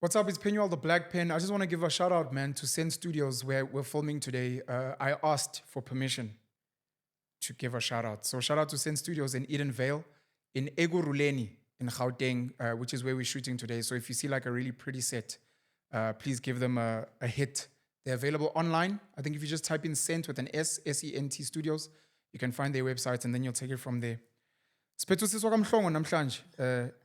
What's up? It's Penuel the Black Pen. I just want to give a shout out, man, to Send Studios where we're filming today. I asked for permission to give a shout out. So shout out to Send Studios in Eden Vale, in Eguruleni, in Gauteng, which is where we're shooting today. So if you see like a really pretty set, please give them a hit. They're available online. I think if you just type in Sent with an S, S-E-N-T Studios, you can find their website and then you'll take it from there. Siphethu siswa kaMhlongo namhlanje.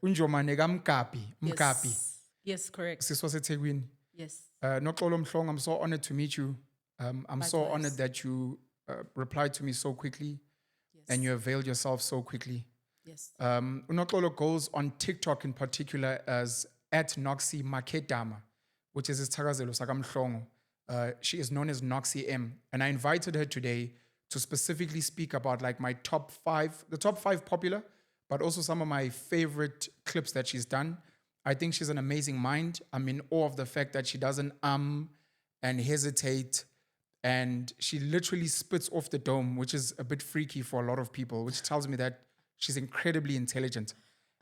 Unjomane kaMkapi. Yes, correct. Siswa seThekwini. Yes. Noxolo Mhlongo, I'm so honored to meet you. I'm so Likewise. honored that you replied to me so quickly and you availed yourself so quickly. Yes. Noxolo goes on TikTok in particular as @Noxy Makedama, which is Isithakazelo sakamhlongo. She is known as Noxy M. And I invited her today to specifically speak about like my top 5, the top 5 popular, but also some of my favorite clips that she's done. I think she's an amazing mind. I'm in awe of the fact that she doesn't and hesitate. And she literally spits off the dome, which is a bit freaky for a lot of people, which tells me that she's incredibly intelligent.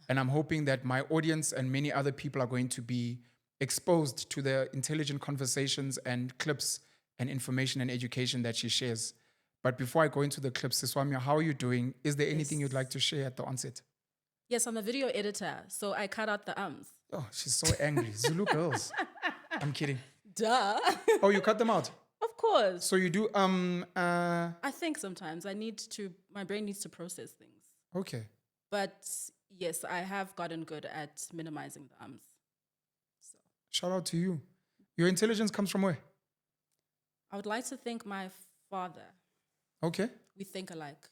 And I'm hoping that my audience and many other people are going to be exposed to the intelligent conversations and clips and information and education that she shares. But before I go into the clips, Siswamia, how are you doing? Is there anything you'd like to share at the onset? Yes, I'm a video editor, so I cut out the ums. Oh, she's so angry. Zulu girls. I'm kidding. Duh. Oh, you cut them out? Of course. So you do, I think sometimes my brain needs to process things. okay. But yes, I have gotten good at minimizing the ums. So Shout out to you. Your intelligence comes from where? I would like to thank my father. Okay. We think alike.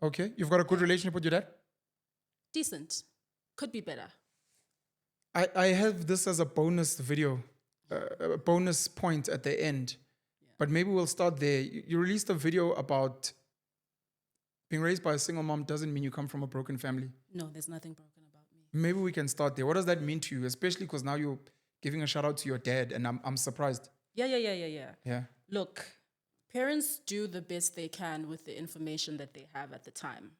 Okay. You've got a good relationship with your dad? Decent. Could be better. I have this as a bonus video, a bonus point at the end. But maybe we'll start there. You released a video about being raised by a single mom doesn't mean you come from a broken family. No, there's nothing broken about me. Maybe we can start there. What does that mean to you? Especially because now you're giving a shout out to your dad and I'm surprised. Yeah. Yeah. Look, parents do the best they can with the information that they have at the time.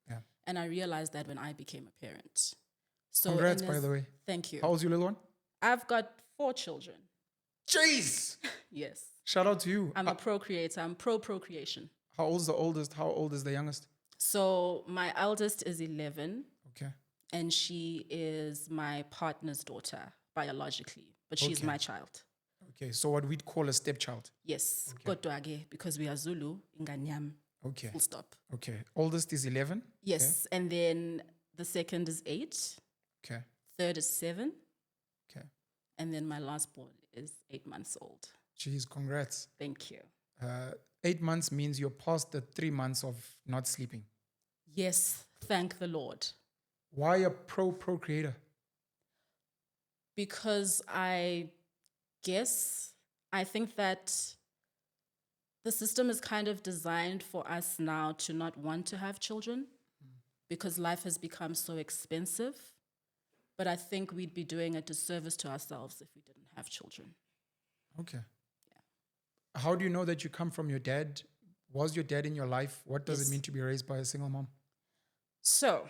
Yeah. And I realized that when I became a parent. So Congrats, by the way. Thank you. How old's your little one? I've got 4 children. Jeez! Yes. Shout out to you. I'm a procreator. I'm pro-procreation. How old's the oldest? How old is the youngest? So my eldest is 11, Okay. and she is my partner's daughter biologically, but she's Okay. my child. Okay. So what we'd call a stepchild. Yes. Okay. Kodwa ke, because we are Zulu, inganyam. Okay. Full stop. Okay. Oldest is 11. Yes. And then the second is 8. Okay. Third is 7. Okay. And then my last born is 8 months old. Jeez, congrats. Thank you. 8 months means you're past the 3 months of not sleeping. Yes, thank the Lord. Why a procreator? Because I think that the system is kind of designed for us now to not want to have children because life has become so expensive. But I think we'd be doing a disservice to ourselves if we didn't have children. Okay. Yeah. How do you know that you come from your dad? Was your dad in your life? What does it mean to be raised by a single mom? So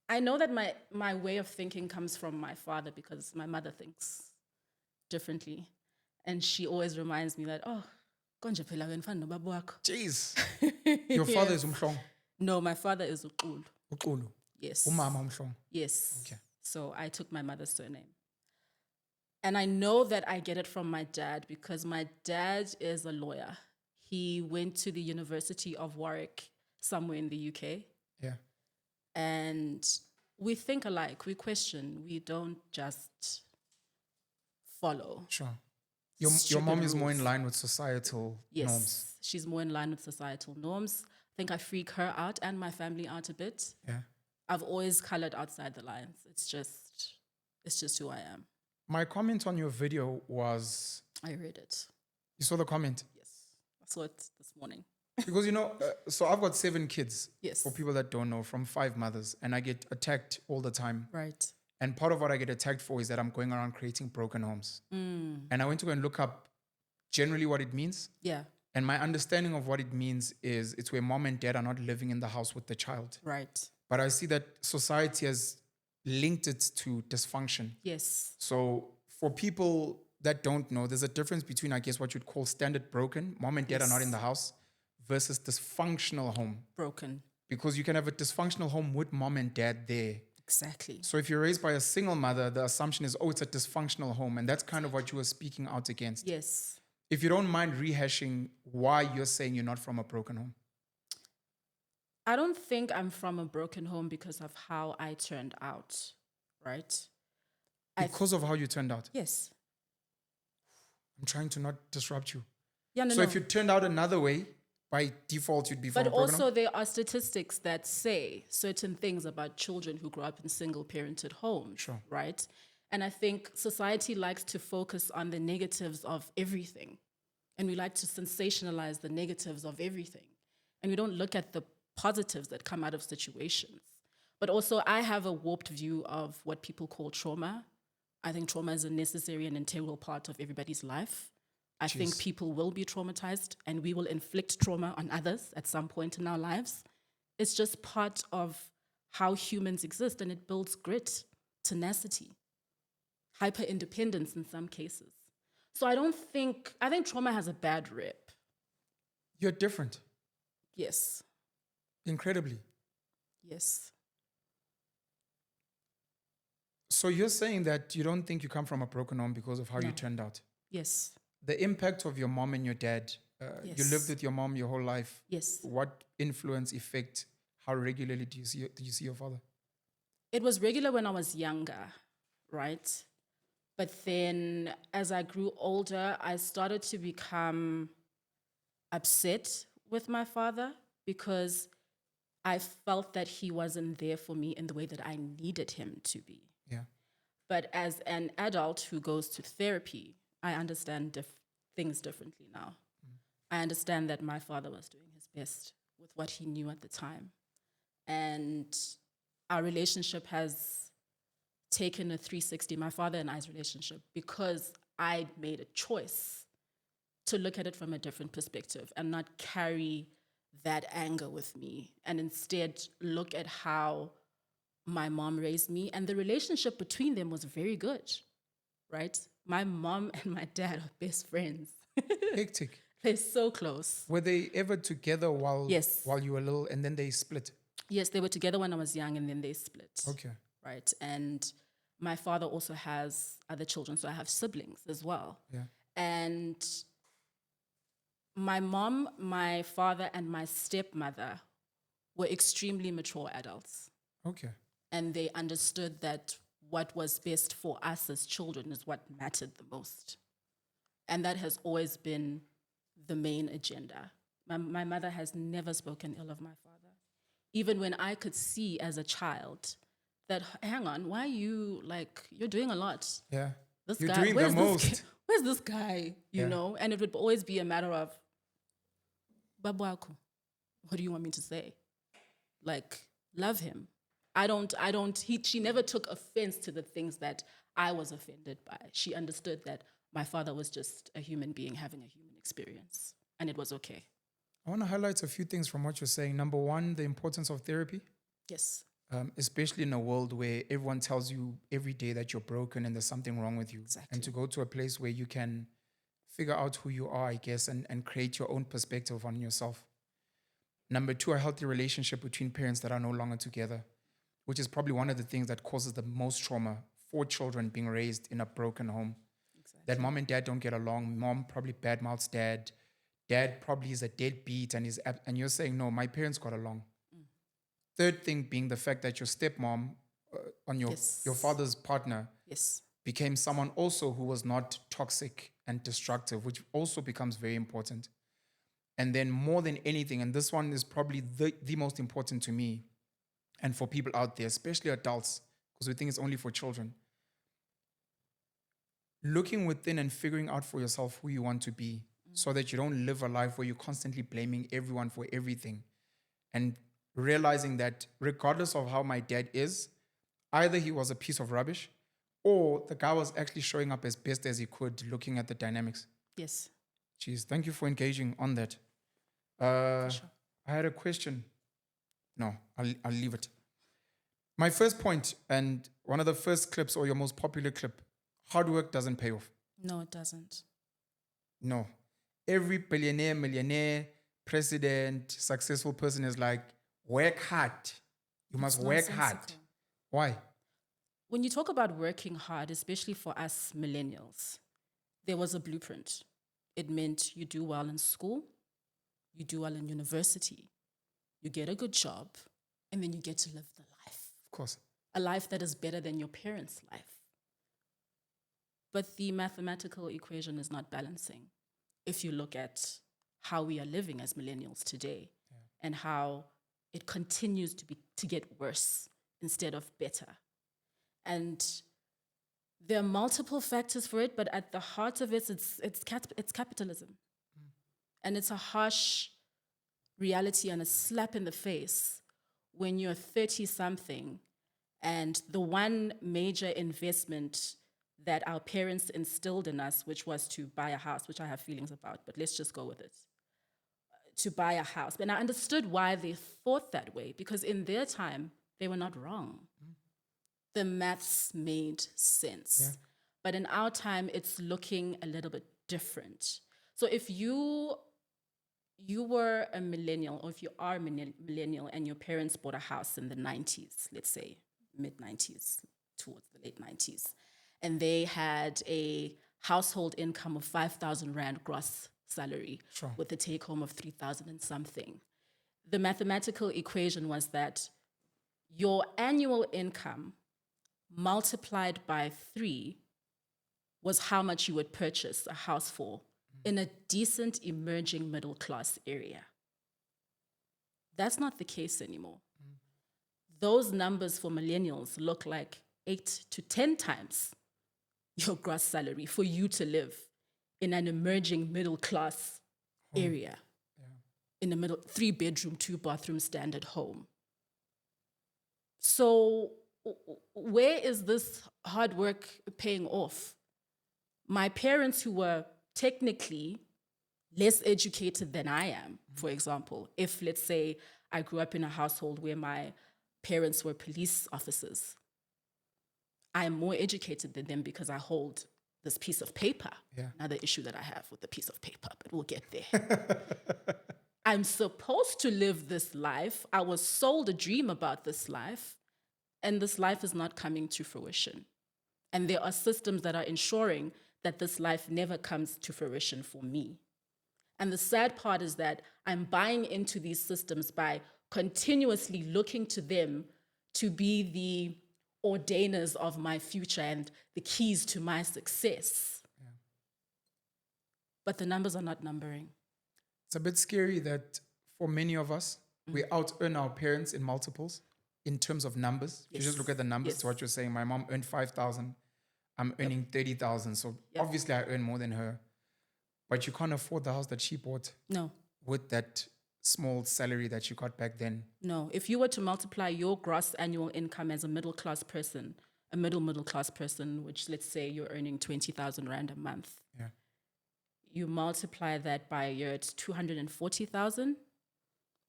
I know that my way of thinking comes from my father because my mother thinks differently. And she always reminds me that, konje phela wena ufana nobaba wakho. Jeez. Your father is Mhlongo. No, my father is Uqulu. Uqulu. Yes. Umama Mhlongo. Yes. Okay. So I took my mother's surname. And I know that I get it from my dad because my dad is a lawyer. He went to the University of Warwick, somewhere in the UK. Yeah. And we think alike, we question, we don't just follow. Sure. Your mom is more in line with societal norms. She's more in line with societal norms. I think I freak her out and my family out a bit. Yeah. I've always colored outside the lines. It's just who I am. My comment on your video was... I read it. You saw the comment? Yes. I saw it this morning. Because, so I've got 7 kids. Yes. For people that don't know, from 5 mothers. And I get attacked all the time. Right. And part of what I get attacked for is that I'm going around creating broken homes. And I went to go and look up generally what it means. Yeah. And my understanding of what it means is it's where mom and dad are not living in the house with the child. Right. But I see that society has linked it to dysfunction. Yes. So for people that don't know, there's a difference between, I guess, what you'd call standard broken, mom and dad are not in the house, versus dysfunctional home. Broken. Because you can have a dysfunctional home with mom and dad there. Exactly. So if you're raised by a single mother, the assumption is, oh, it's a dysfunctional home. And that's kind of what you were speaking out against. Yes. If you don't mind rehashing why you're saying you're not from a broken home. I don't think I'm from a broken home because of how I turned out, right? Because of how you turned out. Yes. I'm trying to not disrupt you. Yeah, no, So if you turned out another way, by default, you'd be from a But broken also, home? there are statistics that say certain things about children who grow up in single-parented homes, Sure. right? And I think society likes to focus on the negatives of everything. And we like to sensationalize the negatives of everything. And we don't look at the positives that come out of situations. But also, I have a warped view of what people call trauma. I think trauma is a necessary and integral part of everybody's life. I think people will be traumatized and we will inflict trauma on others at some point in our lives. It's just part of how humans exist, and it builds grit, tenacity, hyper-independence in some cases. So I think trauma has a bad rep. You're different. Yes. Incredibly. Yes. So you're saying that you don't think you come from a broken home because of how you turned out? Yes. The impact of your mom and your dad, you Yes. lived with your mom your whole life. Yes. What influence, effect, how regularly do you see your father? It was regular when I was younger, right? But then as I grew older, I started to become upset with my father because I felt that he wasn't there for me in the way that I needed him to be. Yeah. But as an adult who goes to therapy, I understand things differently now. I understand that my father was doing his best with what he knew at the time. And our relationship has taken a 360, my father and I's relationship, because I made a choice to look at it from a different perspective and not carry that anger with me, and instead look at how my mom raised me. And the relationship between them was very good, right? My mom and my dad are best friends. Hectic. They're so close. Were they ever together while Yes. you were little and then they split? Yes, they were together when I was young and then they split. Okay. Right. And my father also has other children, so I have siblings as well. Yeah. And my mom, my father, and my stepmother were extremely mature adults. Okay. And they understood that what was best for us as children is what mattered the most. And that has always been the main agenda. My mother has never spoken ill of my father. Even when I could see as a child that, hang on, why are you, you're doing a lot. Yeah. This You're guy, doing the most. Where's this guy, you Yeah. know? And it would always be a matter of, Babuaku, what do you want me to say? Love him. She never took offense to the things that I was offended by. She understood that my father was just a human being having a human experience, and it was okay. I want to highlight a few things from what you're saying. Number one, the importance of therapy, Yes. especially in a world where everyone tells you every day that you're broken and there's something wrong with you. Exactly. And to go to a place where you can figure out who you are, I guess, and create your own perspective on yourself. Number two, a healthy relationship between parents that are no longer together, which is probably one of the things that causes the most trauma for children being raised in a broken home. Exactly. That mom and dad don't get along. Mom probably badmouths dad. Dad probably is a deadbeat and you're saying, no, my parents got along. Third thing being the fact that your stepmom on your father's partner Yes. became someone also who was not toxic and destructive, which also becomes very important. And then more than anything, and this one is probably the most important to me and for people out there, especially adults, because we think it's only for children, looking within and figuring out for yourself who you want to be so that you don't live a life where you're constantly blaming everyone for everything, and realizing that regardless of how my dad is, either he was a piece of rubbish or the guy was actually showing up as best as he could, looking at the dynamics. Yes. Jeez, thank you for engaging on that. Sure. I had a question. No, I'll leave it. My first point, and one of the first clips or your most popular clip, hard work doesn't pay off. No, it doesn't. No. Every billionaire, millionaire, president, successful person is like, work hard. You must It's work hard. nonsensical. Why? When you talk about working hard, especially for us millennials, there was a blueprint. It meant you do well in school, you do well in university, you get a good job, and then you get to live the life. Of course. A life that is better than your parents' life. But the mathematical equation is not balancing. If you look at how we are living as millennials today and how it continues to get worse instead of better. And there are multiple factors for it, but at the heart of it, it's capitalism. And it's a harsh reality and a slap in the face when you're 30-something and the one major investment that our parents instilled in us, which was to buy a house, which I have feelings about, but let's just go with it. To buy a house. And I understood why they thought that way, because in their time, they were not wrong. The maths made sense. Yeah. But in our time, it's looking a little bit different. So if you were a millennial, or if you are a millennial and your parents bought a house in the 90s, let's say mid-90s towards the late 90s, and they had a household income of 5,000 Rand gross salary with a take home of 3,000 and something. The mathematical equation was that your annual income multiplied by 3 was how much you would purchase a house for in a decent emerging middle class area. That's not the case anymore. Those numbers for millennials look like 8 to 10 times your gross salary for you to live in an emerging middle class area. In a 3-bedroom, 2-bathroom standard home. So where is this hard work paying off? My parents, who were technically less educated than I am, for example, if, let's say, I grew up in a household where my parents were police officers, I am more educated than them because I hold this piece of paper. Another issue that I have with the piece of paper, but we'll get there. I'm supposed to live this life. I was sold a dream about this life, and this life is not coming to fruition. And there are systems that are ensuring that this life never comes to fruition for me. And the sad part is that I'm buying into these systems by continuously looking to them to be the ordainers of my future and the keys to my success. But the numbers are not numbering. It's a bit scary that for many of us, we out-earn our parents in multiples in terms of numbers. If you just look at the numbers to what you're saying, my mom earned 5,000, I'm earning 30,000. So obviously I earn more than her. But you can't afford the house that she bought. No. With that small salary that you got back then. No. If you were to multiply your gross annual income as a middle-class person, a middle-class person, which let's say you're earning 20,000 Rand a month, you multiply that by a year, it's 240,000.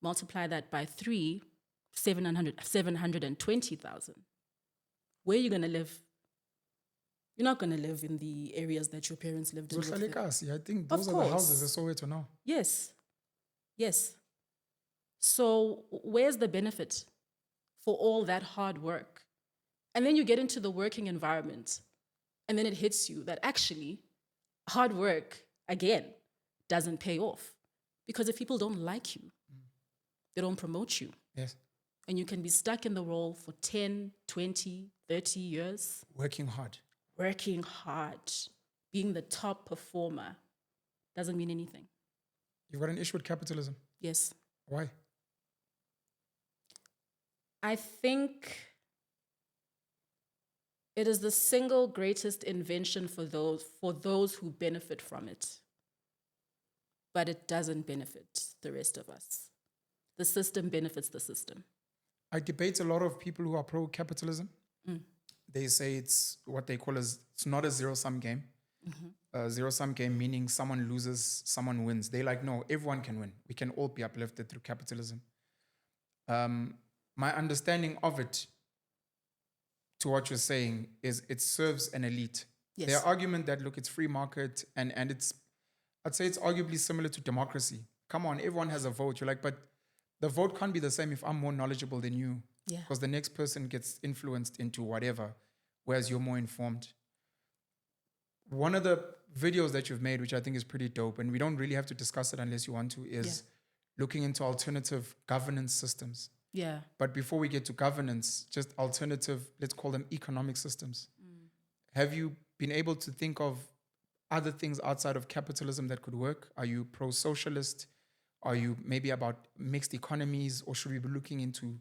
Multiply that by 3, 720,000. Where are you going to live? You're not going to live in the areas that your parents lived in. I think those are the houses I saw it now. Yes. So where's the benefit for all that hard work? And then you get into the working environment, and then it hits you that actually hard work, again, doesn't pay off. Because if people don't like you, they don't promote you. Yes. And you can be stuck in the role for 10, 20, 30 years. Working hard, being the top performer doesn't mean anything. You've got an issue with capitalism? Yes. Why? I think it is the single greatest invention for those who benefit from it. But it doesn't benefit the rest of us. The system benefits the system. I debate a lot of people who are pro-capitalism. They say it's what they call it's not a zero-sum game. A zero-sum game meaning someone loses, someone wins. They're like, no, everyone can win. We can all be uplifted through capitalism. My understanding of it, to what you're saying, is it serves an elite. Yes. Their argument that, look, it's free market and I'd say it's arguably similar to democracy. Come on, everyone has a vote. You're like, but the vote can't be the same if I'm more knowledgeable than you. Yeah. Because the next person gets influenced into whatever, whereas you're more informed. One of the videos that you've made, which I think is pretty dope, and we don't really have to discuss it unless you want to, is looking into alternative governance systems. Yeah. But before we get to governance, just alternative, let's call them economic systems. Have you been able to think of other things outside of capitalism that could work? Are you pro-socialist? Are you maybe about mixed economies? Or should we be looking into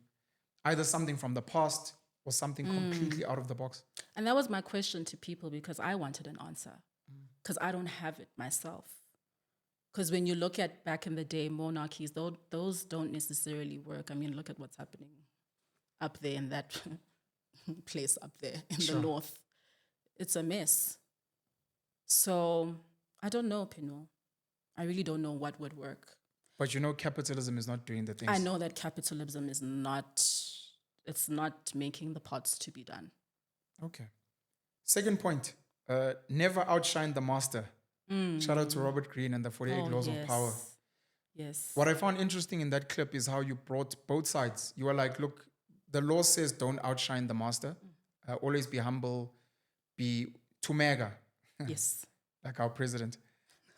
either something from the past or something completely out of the box? And that was my question to people because I wanted an answer. Because I don't have it myself. Because when you look at back in the day, monarchies, those don't necessarily work. I mean, look at what's happening up there in that place up there in the north. It's a mess. So I don't know, Pino. I really don't know what would work. But you know, capitalism is not doing the things. I know that capitalism is not, it's not making the pots to be done. Okay. Second point, never outshine the master. Shout out to Robert Greene and the 48 Laws of Power. Yes. What I found interesting in that clip is how you brought both sides. You were like, look, the law says don't outshine the master. Always be humble, be tumega. Yes. Like our president,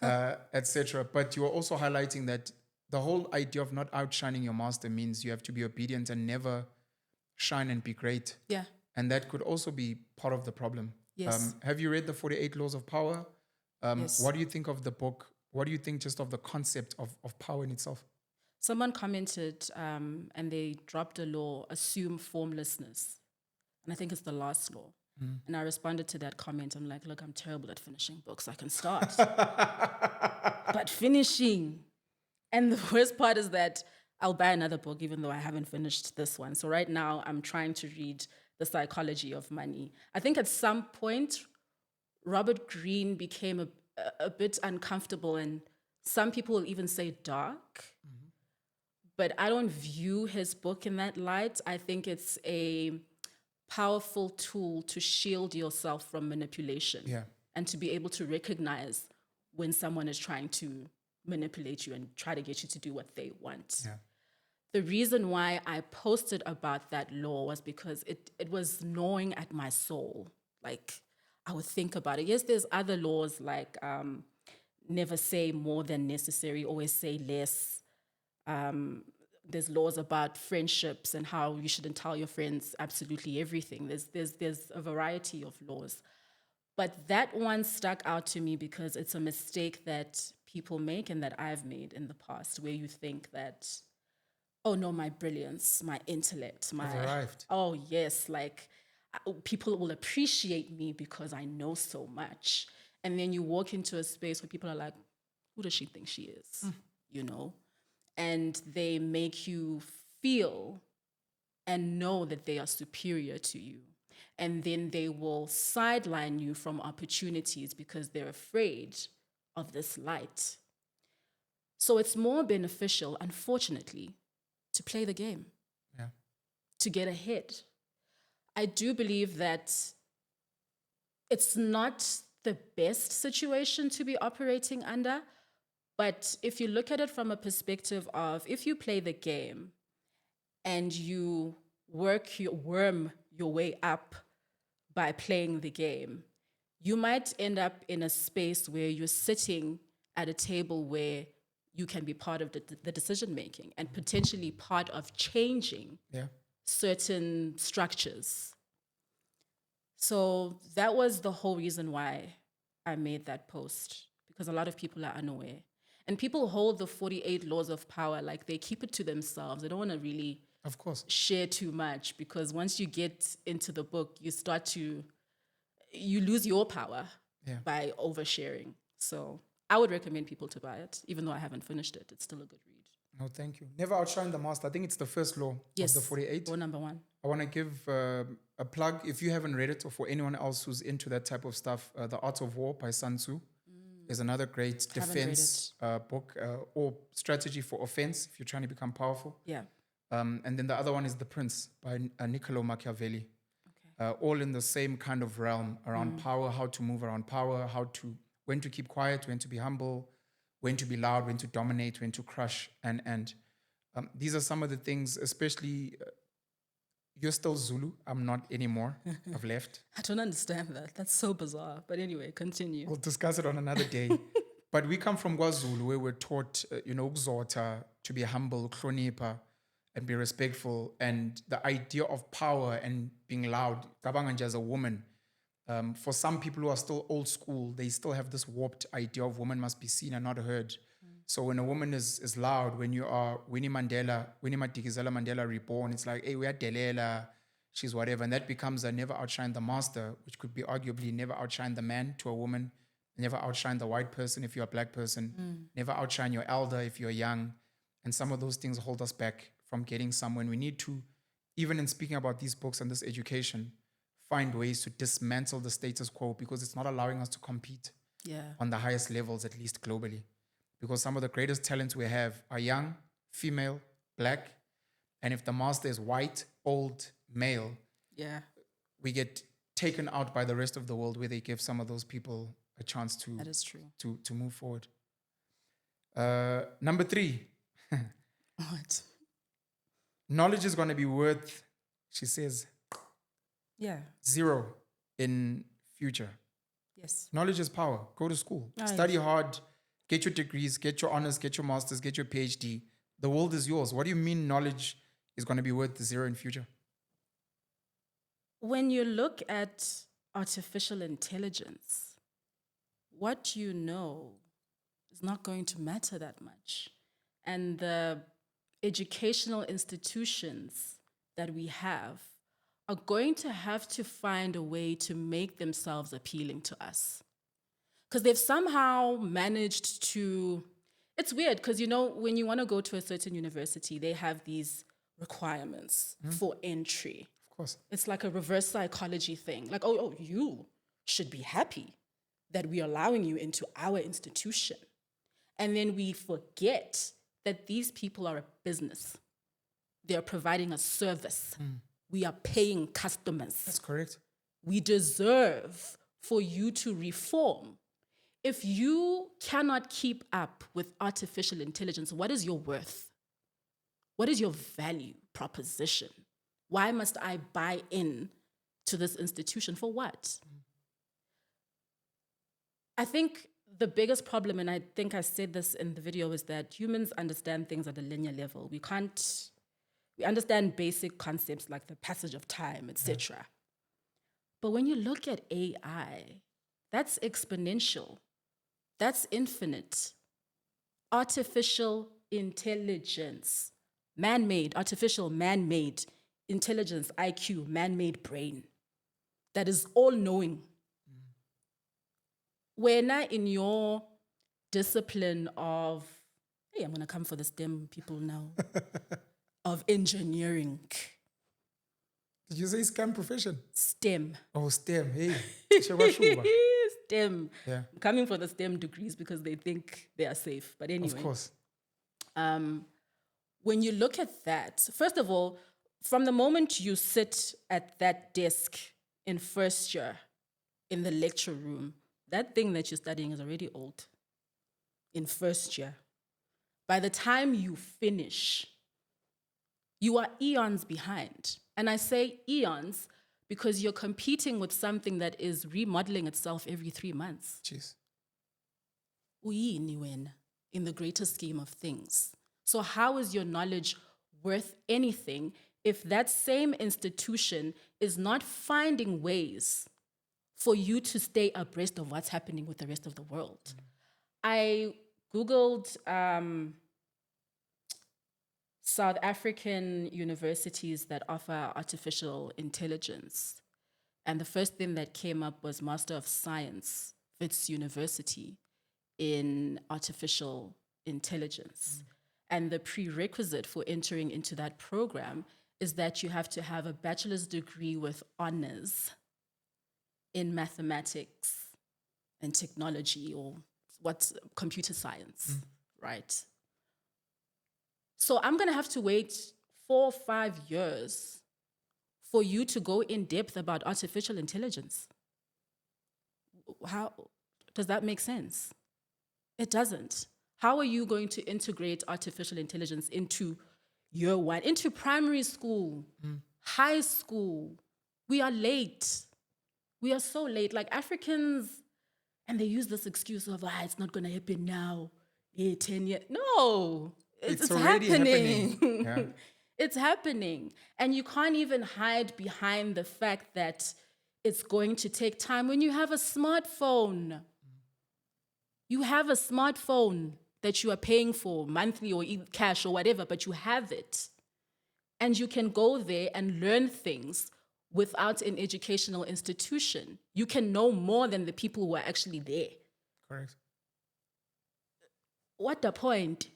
etc. But you are also highlighting that the whole idea of not outshining your master means you have to be obedient and never shine and be great. Yeah. And that could also be part of the problem. Yes. Have you read the 48 Laws of Power? Yes. What do you think of the book? What do you think just of the concept of power in itself? Someone commented and they dropped a law, assume formlessness. And I think it's the last law. And I responded to that comment. I'm like, look, I'm terrible at finishing books. I can start. But finishing. And the worst part is that I'll buy another book even though I haven't finished this one. So right now I'm trying to read The Psychology of Money. I think at some point, Robert Greene became a bit uncomfortable and some people will even say dark. But I don't view his book in that light. I think it's a powerful tool to shield yourself from manipulation and to be able to recognize when someone is trying to manipulate you and try to get you to do what they want. Yeah. The reason why I posted about that law was because it was gnawing at my soul. Like, I would think about it. Yes, there's other laws like never say more than necessary, always say less. There's laws about friendships and how you shouldn't tell your friends absolutely everything. There's a variety of laws. But that one stuck out to me because it's a mistake that people make and that I've made in the past, where you think that, oh no, my brilliance, my intellect, I've arrived. Oh yes, like people will appreciate me because I know so much. And then you walk into a space where people are like, who does she think she is? You know? And they make you feel and know that they are superior to you. And then they will sideline you from opportunities because they're afraid of this light. So it's more beneficial, unfortunately, to play the game, to get ahead. I do believe that it's not the best situation to be operating under, but if you look at it from a perspective of if you play the game and you worm your way up by playing the game, you might end up in a space where you're sitting at a table where you can be part of the decision making and potentially part of changing certain structures. So that was the whole reason why I made that post, because a lot of people are unaware. And people hold the 48 laws of power like they keep it to themselves. They don't want to really share too much, because once you get into the book, you lose your power by oversharing. So I would recommend people to buy it, even though I haven't finished it. It's still a good read. No, thank you. Never outshine the master. I think it's the first law of the 48. Law number 1. I want to give a plug, if you haven't read it, or for anyone else who's into that type of stuff, The Art of War by Sun Tzu is another great defense book, or strategy for offense if you're trying to become powerful. Yeah. And then the other one is The Prince by Niccolo Machiavelli. all in the same kind of realm around power, how to move around power, when to keep quiet, when to be humble, when to be loud, when to dominate, when to crush. And these are some of the things, especially you're still Zulu. I'm not anymore. I've left. I don't understand that. That's so bizarre. But anyway, continue. We'll discuss it on another day. But we come from KwaZulu, where we're taught, ukuzotha, to be humble, uhlonipha, and be respectful. And the idea of power and being loud, cabanga nje as a woman, for some people who are still old school, they still have this warped idea of woman must be seen and not heard. So when a woman is loud, when you are Winnie Madikizela Mandela reborn, it's like, hey, we are Delela, she's whatever. And that becomes a never outshine the master, which could be arguably never outshine the man to a woman, never outshine the white person if you're a black person, never outshine your elder if you're young. And some of those things hold us back from getting somewhere. And we need to, even in speaking about these books and this education, find ways to dismantle the status quo, because it's not allowing us to compete on the highest levels, at least globally. Because some of the greatest talents we have are young, female, black. And if the master is white, old, male, we get taken out by the rest of the world, where they give some of those people a chance to, that is true. to move forward. Number 3. What? Knowledge is going to be worth, she says, 0 in future. Yes. Knowledge is power. Go to school. Study hard. Get your degrees. Get your honors. Get your masters. Get your PhD. The world is yours. What do you mean knowledge is going to be worth 0 in future? When you look at artificial intelligence, what you know is not going to matter that much. And the educational institutions that we have are going to have to find a way to make themselves appealing to us. Because they've somehow managed to, it's weird, because when you want to go to a certain university, they have these requirements for entry. Of course. It's like a reverse psychology thing. Like, oh, you should be happy that we're allowing you into our institution. And then we forget that these people are a business. They're providing a service. We are paying customers. That's correct. We deserve for you to reform. If you cannot keep up with artificial intelligence, what is your worth? What is your value proposition? Why must I buy in to this institution? For what? I think the biggest problem, and I think I said this in the video, is that humans understand things at a linear level. We understand basic concepts like the passage of time, etc. But when you look at AI, that's exponential. That's infinite. Artificial intelligence, man-made, artificial man-made intelligence, IQ, man-made brain, that is all-knowing. When in your discipline of, hey, I'm going to come for the STEM people now, of engineering. Did you say STEM profession? STEM. Oh, STEM. Hey. STEM. Yeah. I'm coming for the STEM degrees because they think they are safe. But anyway. Of course. When you look at that, first of all, from the moment you sit at that desk in first year in the lecture room, that thing that you're studying is already old in first year. By the time you finish, you are eons behind. And I say eons because you're competing with something that is remodeling itself every 3 months. Jeez. Uyini wena in the greater scheme of things. So how is your knowledge worth anything if that same institution is not finding ways for you to stay abreast of what's happening with the rest of the world? I Googled South African universities that offer artificial intelligence. And the first thing that came up was Master of Science, Wits University, in artificial intelligence. And the prerequisite for entering into that program is that you have to have a bachelor's degree with honors in mathematics and technology, or what's computer science, right? So I'm going to have to wait 4 or 5 years for you to go in depth about artificial intelligence. How does that make sense? It doesn't. How are you going to integrate artificial intelligence into year one, into primary school, high school? We are late. We are so late. Like Africans, and they use this excuse of, it's not going to happen now. 10 years. No, it's already happening. Yeah. It's happening. And you can't even hide behind the fact that it's going to take time when you have a smartphone. You have a smartphone that you are paying for monthly or cash or whatever, but you have it. And you can go there and learn things without an educational institution. You can know more than the people who are actually there. Correct. What the point?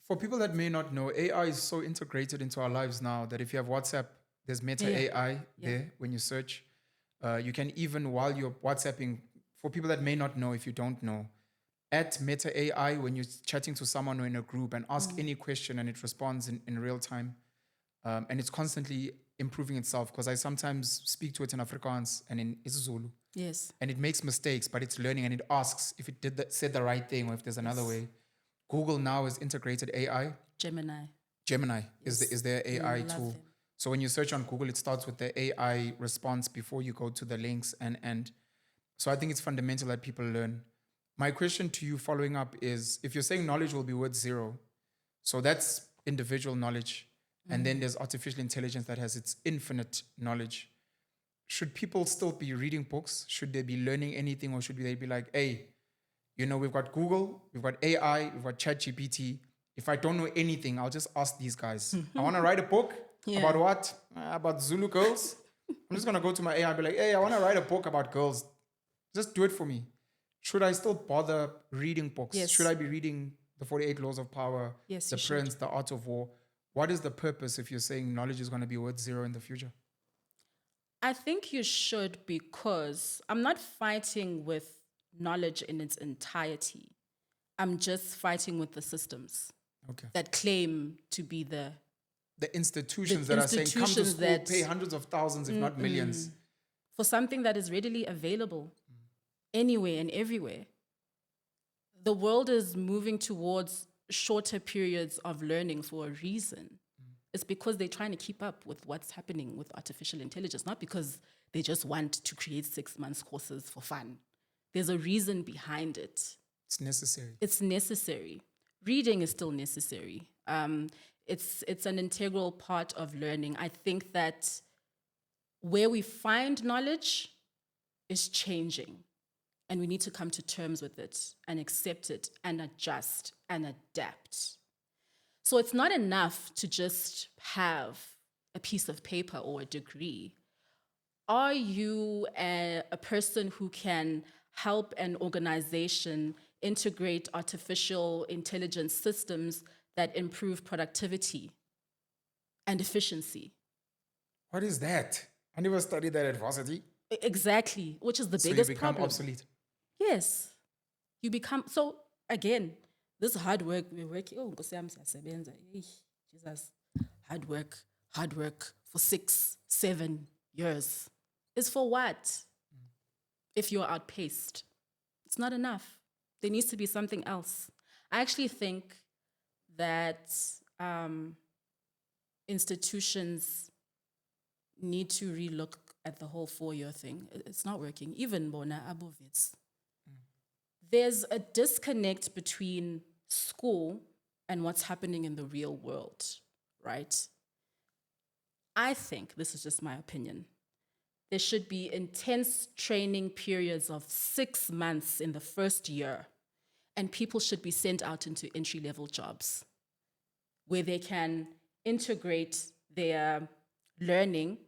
For people that may not know, AI is so integrated into our lives now that if you have WhatsApp, there's Meta AI there when you search. You can even, while you're WhatsApping, for people that may not know, if you don't know, at Meta AI when you're chatting to someone or in a group and ask any question and it responds in real time. And it's constantly improving itself because I sometimes speak to it in Afrikaans and in isiZulu. Yes. And it makes mistakes, but it's learning and it asks if it said the right thing or if there's another way. Google now has integrated AI. Gemini is their AI tool. Them. So when you search on Google, it starts with the AI response before you go to the links. And so I think it's fundamental that people learn. My question to you following up is, if you're saying knowledge will be worth zero, so that's individual knowledge. And then there's artificial intelligence that has its infinite knowledge. Should people still be reading books? Should they be learning anything? Or should they be like, hey, we've got Google, we've got AI, we've got ChatGPT. If I don't know anything, I'll just ask these guys. I want to write a book about what? About Zulu girls. I'm just going to go to my AI and be like, hey, I want to write a book about girls. Just do it for me. Should I still bother reading books? Yes. Should I be reading the 48 Laws of Power, Yes, The Prince, The Art of War? What is the purpose if you're saying knowledge is going to be worth zero in the future? I think you should, because I'm not fighting with knowledge in its entirety. I'm just fighting with the systems that claim to be the institutions that are saying, come to school, pay hundreds of thousands, if not millions. For something that is readily available anywhere and everywhere. The world is moving towards shorter periods of learning for a reason. It's because they're trying to keep up with what's happening with artificial intelligence, not because they just want to create 6 months courses for fun. There's a reason behind it. It's necessary. It's necessary. Reading is still necessary. It's an integral part of learning. I think that where we find knowledge is changing, and we need to come to terms with it and accept it and adjust and adapt. So it's not enough to just have a piece of paper or a degree. Are you a person who can help an organization integrate artificial intelligence systems that improve productivity and efficiency? What is that? I never studied that at varsity. Exactly, which is the So biggest you become problem. obsolete. Yes. You become, so again, this hard work, we're working, Nkosi yami siyasebenza. Jesus, hard work for 6-7 years. Is for what? If you're outpaced. It's not enough. There needs to be something else. I actually think that institutions need to relook at the whole 4-year thing. It's not working. Even Bona Abovitz. There's a disconnect between school and what's happening in the real world, right? I think, this is just my opinion, there should be intense training periods of 6 months in the first year, and people should be sent out into entry-level jobs where they can integrate their learning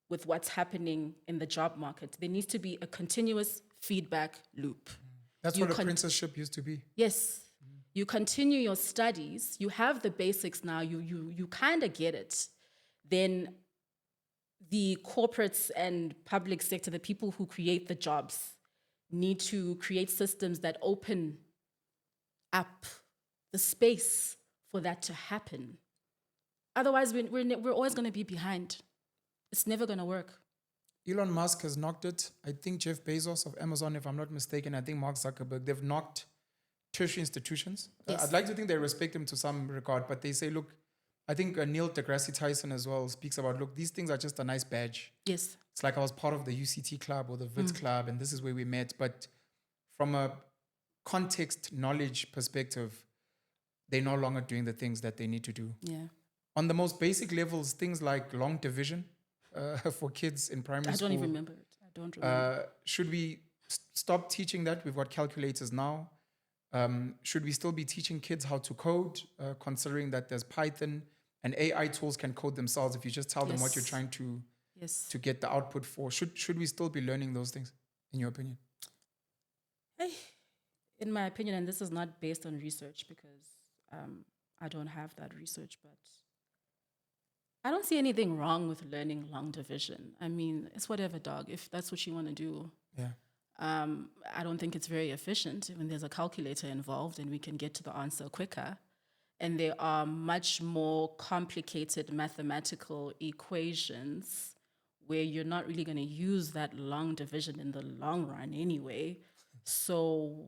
with what's happening in the job market. There needs to be a continuous feedback loop. That's what apprenticeship used to be. Yes. You continue your studies, you have the basics now, you kind of get it. Then the corporates and public sector, the people who create the jobs, need to create systems that open up the space for that to happen. Otherwise, we're always going to be behind. It's never going to work. Elon Musk has knocked it. I think Jeff Bezos of Amazon, if I'm not mistaken, I think Mark Zuckerberg, they've knocked tertiary institutions. Yes. I'd like to think they respect them to some regard, but they say, look, I think Neil deGrasse Tyson as well speaks about, look, these things are just a nice badge. Yes. It's like I was part of the UCT club or the VITS club, and this is where we met. But from a context knowledge perspective, they're no longer doing the things that they need to do. Yeah. On the most basic levels, things like long division for kids in primary school. I don't even remember it. I don't remember. Should we stop teaching that? We've got calculators now. Should we still be teaching kids how to code, considering that there's Python and AI tools can code themselves if you just tell them what you're trying to get the output for? Should we still be learning those things, in your opinion? In my opinion, and this is not based on research because I don't have that research, but I don't see anything wrong with learning long division. I mean, it's whatever, dog. If that's what you want to do. Yeah. I don't think it's very efficient when there's a calculator involved and we can get to the answer quicker. And there are much more complicated mathematical equations where you're not really going to use that long division in the long run anyway. So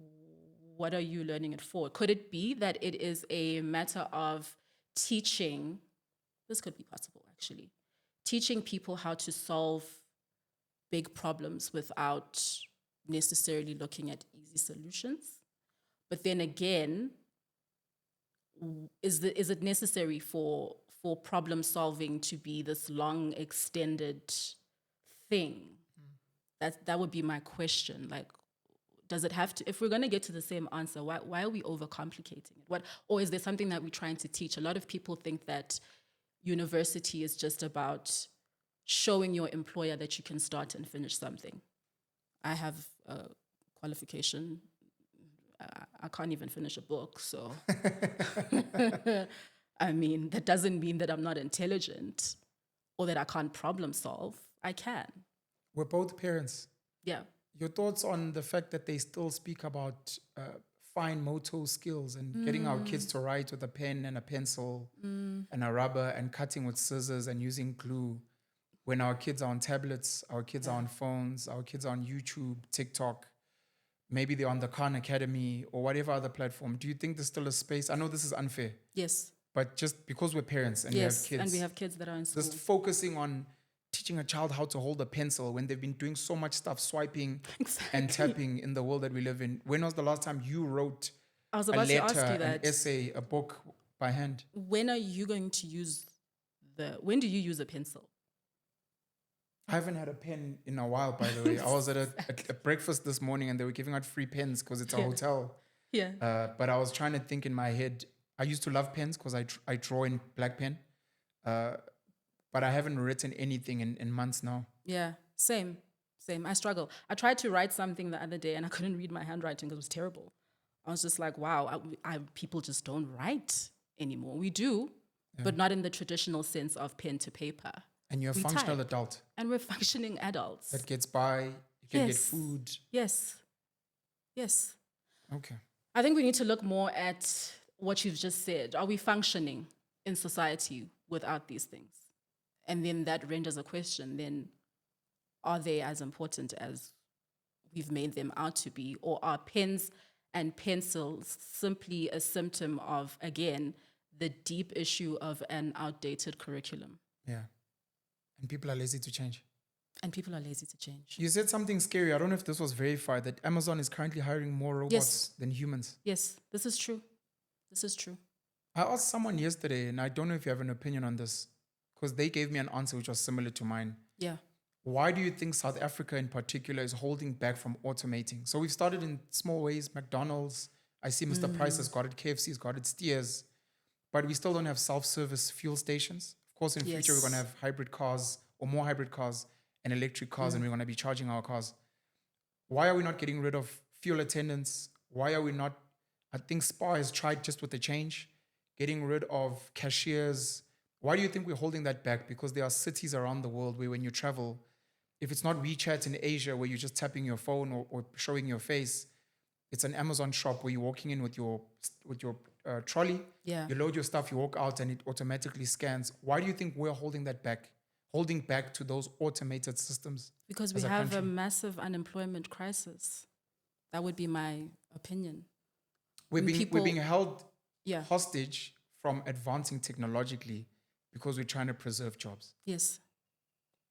what are you learning it for? Could it be that it is a matter of teaching? This could be possible, actually. Teaching people how to solve big problems without necessarily looking at easy solutions. But then again, is it necessary for problem solving to be this long extended thing? That would be my question. Like, does it have to, if we're going to get to the same answer, why are we overcomplicating it? Or is there something that we're trying to teach? A lot of people think that university is just about showing your employer that you can start and finish something. I have a qualification. I can't even finish a book, so I mean, that doesn't mean that I'm not intelligent or that I can't problem solve. I can. We're both parents. Yeah. Your thoughts on the fact that they still speak about fine motor skills and getting our kids to write with a pen and a pencil and a rubber and cutting with scissors and using glue, when our kids are on tablets, our kids are on phones, our kids are on YouTube, TikTok, maybe they're on the Khan Academy or whatever other platform. Do you think there's still a space? I know this is unfair. Yes. But just because we're parents and we have kids. And we have kids that are in school. Just focusing on teaching a child how to hold a pencil when they've been doing so much stuff, swiping and tapping in the world that we live in. When was the last time you wrote I was about a letter, to ask you that. an essay, a book by hand? When are you going to use when do you use a pencil? I haven't had a pen in a while, by the way. I was at a breakfast this morning and they were giving out free pens because it's a hotel. Yeah. But I was trying to think in my head. I used to love pens because I draw in black pen. But I haven't written anything in months now. Yeah, same. I struggle. I tried to write something the other day and I couldn't read my handwriting because it was terrible. I was just like, wow, people just don't write anymore. We do, but not in the traditional sense of pen to paper. And you're a functional adult. And we're functioning adults. That gets by, you can get food. Yes. Okay. I think we need to look more at what you've just said. Are we functioning in society without these things? And then that renders a question, then are they as important as we've made them out to be? Or are pens and pencils simply a symptom of, again, the deep issue of an outdated curriculum? Yeah. And people are lazy to change. You said something scary. I don't know if this was verified, that Amazon is currently hiring more robots than humans. Yes, this is true. I asked someone yesterday, and I don't know if you have an opinion on this, because they gave me an answer which was similar to mine. Yeah. Why do you think South Africa in particular is holding back from automating? So we've started in small ways, McDonald's. I see Mr. Price has got it, KFC's got it, Steers. But we still don't have self-service fuel stations. Of course, in future, we're going to have hybrid cars or more hybrid cars and electric cars, and we're going to be charging our cars. Why are we not getting rid of fuel attendants? Why are we not, I think SPA has tried just with the change, getting rid of cashiers. Why do you think we're holding that back? Because there are cities around the world where when you travel, if it's not WeChat in Asia where you're just tapping your phone or showing your face, it's an Amazon shop where you're walking in with your trolley. Yeah. You load your stuff, you walk out, and it automatically scans. Why do you think we're holding that back? Holding back to those automated systems? Because we as a have a country? massive unemployment crisis. That would be my opinion. We're being held Yeah. hostage from advancing technologically because we're trying to preserve jobs. Yes.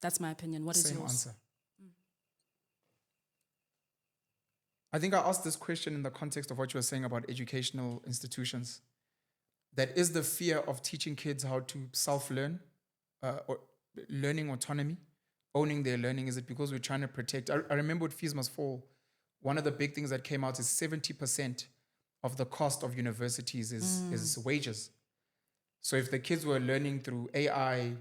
That's my opinion. What is Same yours? answer. I think I asked this question in the context of what you were saying about educational institutions. That is the fear of teaching kids how to self-learn, or learning autonomy, owning their learning. Is it because we're trying to protect? I remember with Fees Must Fall, one of the big things that came out is 70% of the cost of universities is wages. So if the kids were learning through AI,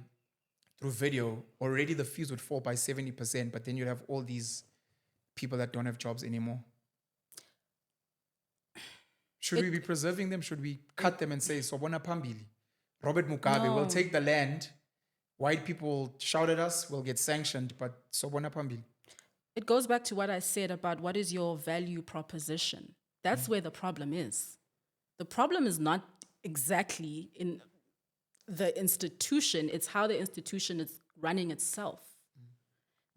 through video, already the fees would fall by 70%, but then you'd have all these people that don't have jobs anymore. Should we be preserving them? Should we cut them and say, Sobona Pambili, Robert Mugabe will No. take the land, white people shout at us, we'll get sanctioned, but Sobona Pambili. It goes back to what I said about what is your value proposition. That's where the problem is. The problem is not exactly in the institution, it's how the institution is running itself.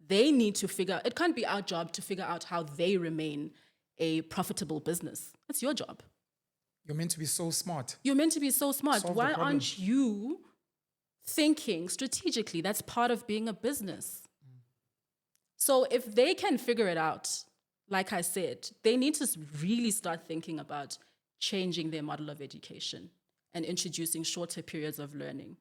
They need to figure, it can't be our job to figure out how they remain a profitable business. That's your job. You're meant to be so smart. You're meant to be so smart. Solve the Why problem. aren't you thinking strategically? That's part of being a business. So if they can figure it out, like I said, they need to really start thinking about changing their model of education and introducing shorter periods of learning.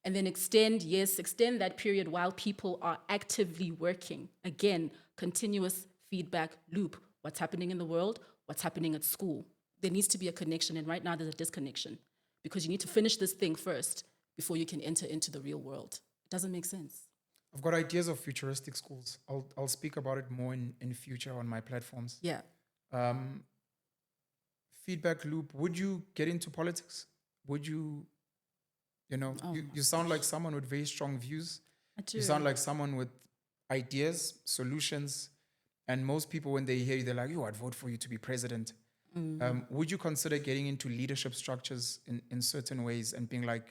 And then extend that period while people are actively working. Again, continuous feedback loop. What's happening in the world? What's happening at school? There needs to be a connection, and right now there's a disconnection because you need to finish this thing first before you can enter into the real world. It doesn't make sense. I've got ideas of futuristic schools. I'll speak about it more in future on my platforms. Yeah. Feedback loop. Would you get into politics? Would you, you sound like someone with very strong views. I do. You sound like someone with ideas, solutions. And most people, when they hear you, they're like, I'd vote for you to be president. Would you consider getting into leadership structures in certain ways and being like,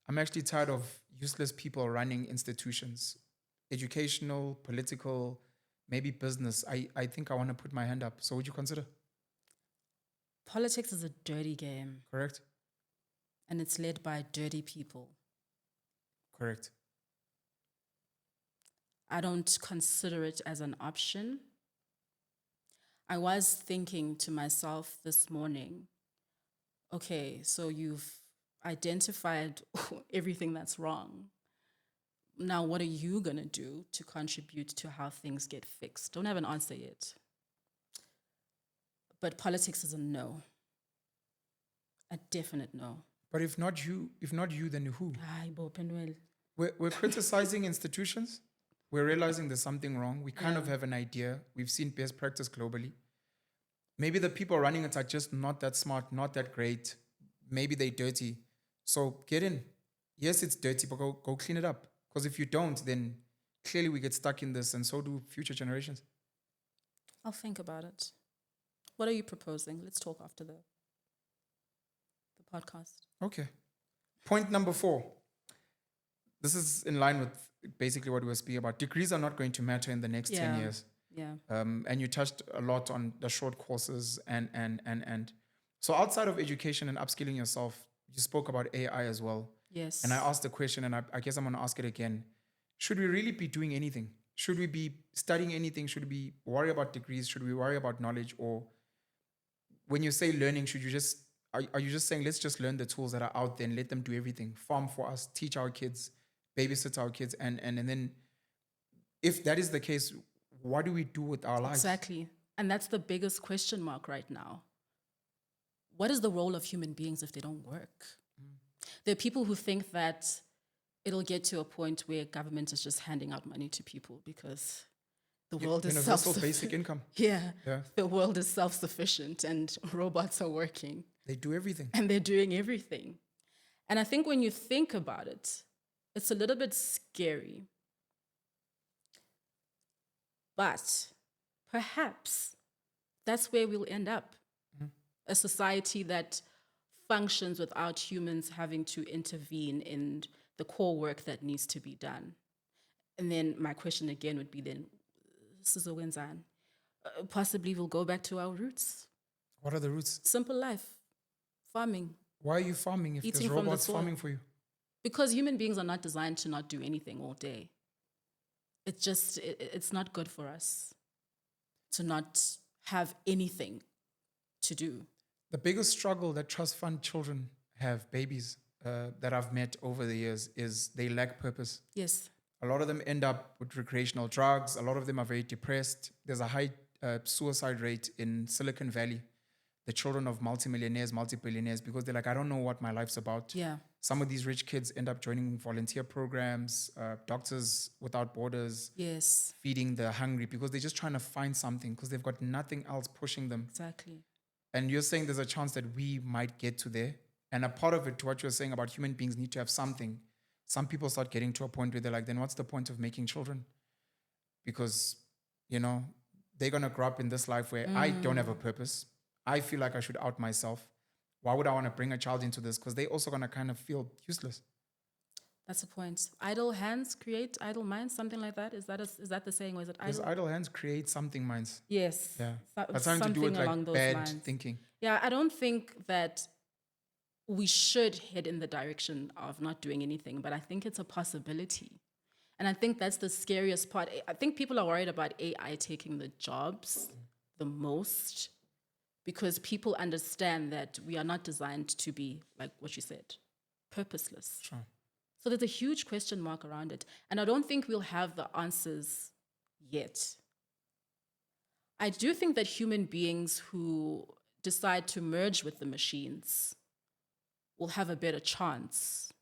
I'm actually tired of useless people running institutions, educational, political, maybe business. I think I want to put my hand up. So would you consider? Politics is a dirty game, Correct? and it's led by dirty people. Correct. I don't consider it as an option. I was thinking to myself this morning, okay, so you've identified everything that's wrong. Now, what are you going to do to contribute to how things get fixed? Don't have an answer yet. But politics is a no. A definite no. But if not you, then who? Ay, bo Penwell. We're criticizing institutions. We're realizing there's something wrong. We kind of have an idea. We've seen best practice globally. Maybe the people running it are just not that smart, not that great. Maybe they're dirty. So get in. Yes, it's dirty, but go clean it up. Because if you don't, then clearly we get stuck in this, and so do future generations. I'll think about it. What are you proposing? Let's talk after the podcast. Okay. Point number 4. This is in line with basically what we were speaking about. Degrees are not going to matter in the next 10 years. Yeah. And you touched a lot on the short courses and. So outside of education and upskilling yourself, you spoke about AI as well. Yes. And I asked the question, and I guess I'm going to ask it again. Should we really be doing anything? Should we be studying anything? Should we worry about degrees? Should we worry about knowledge? Or when you say learning, should you just, are you just saying, let's just learn the tools that are out there and let them do everything? Farm for us, teach our kids, babysit our kids. And then if that is the case, what do we do with our lives? Exactly. And that's the biggest question mark right now. What is the role of human beings if they don't work? There are people who think that it'll get to a point where government is just handing out money to people because the world is universal basic income. Yeah, the world is self-sufficient and robots are working. They do everything. And they're doing everything. And I think when you think about it, it's a little bit scary. But perhaps that's where we'll end up. A society that functions without humans having to intervene in the core work that needs to be done. And then my question again would be then, sizowenzani? Possibly we'll go back to our roots. What are the roots? Simple life, farming. Why are you farming if Eating there's from the robots soil. farming for you? Because human beings are not designed to not do anything all day. It's not good for us to not have anything to do. The biggest struggle that trust fund children have, babies that I've met over the years, is they lack purpose. Yes. A lot of them end up with recreational drugs. A lot of them are very depressed. There's a high suicide rate in Silicon Valley, the children of multimillionaires, multi-billionaires, because they're like, I don't know what my life's about. Yeah. Some of these rich kids end up joining volunteer programs, Doctors Without Borders, Yes. feeding the hungry, because they're just trying to find something because they've got nothing else pushing them. Exactly. And you're saying there's a chance that we might get to there. And a part of it, to what you're saying about human beings need to have something. Some people start getting to a point where they're like, then what's the point of making children? Because, they're going to grow up in this life where I don't have a purpose. I feel like I should out myself. Why would I want to bring a child into this? Because they're also going to kind of feel useless. That's the point. Idle hands create idle minds, something like that. Is that the saying, or is it Because idle? idle hands create something minds. Yes. Yeah. So- That's something to do with along like those bad lines. thinking. Yeah, I don't think that we should head in the direction of not doing anything, but I think it's a possibility. And I think that's the scariest part. I think people are worried about AI taking the jobs the most because people understand that we are not designed to be, like what you said, purposeless. Sure. So there's a huge question mark around it. And I don't think we'll have the answers yet. I do think that human beings who decide to merge with the machines will have a better chance